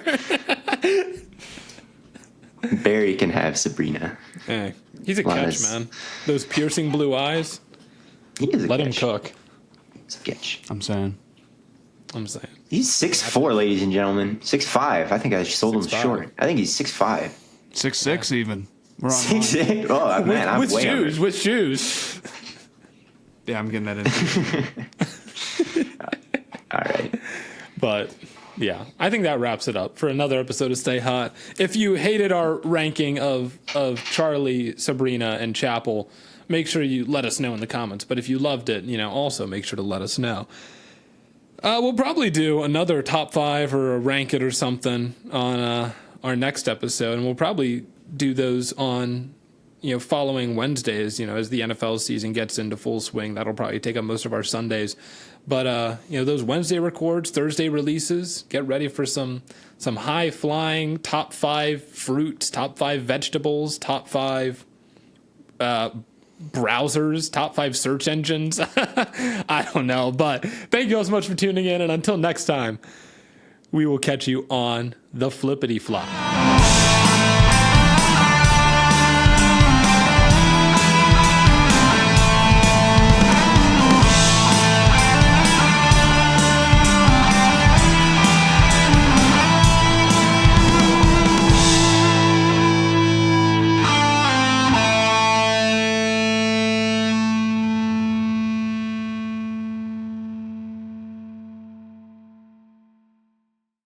Barry can have Sabrina. Hey, he's a Lana's- catch, man. Those piercing blue eyes. He is a Let him catch. cook. He's a catch. I'm saying. I'm saying. He's 6'4", ladies and gentlemen. 6'5". I think I sold him 6'5". short. I think he's 6'5". 6'6" even. We're on. 6'6". Oh man, I'm With way shoes, under. with shoes. Yeah, I'm getting that in. All right. But yeah, I think that wraps it up for another episode of Stay Hot. If you hated our ranking of Charli, Sabrina, and Chappell, make sure you let us know in the comments. But if you loved it, also make sure to let us know. We'll probably do another top 5 or a rank it or something on our next episode, and we'll probably do those on following Wednesdays. As the NFL season gets into full swing, that'll probably take up most of our Sundays. But those Wednesday records, Thursday releases, get ready for some high flying top 5 fruits, top 5 vegetables, top 5 browsers, top 5 search engines. I don't know, but thank you all so much for tuning in, and until next time, we will catch you on the flippity flop.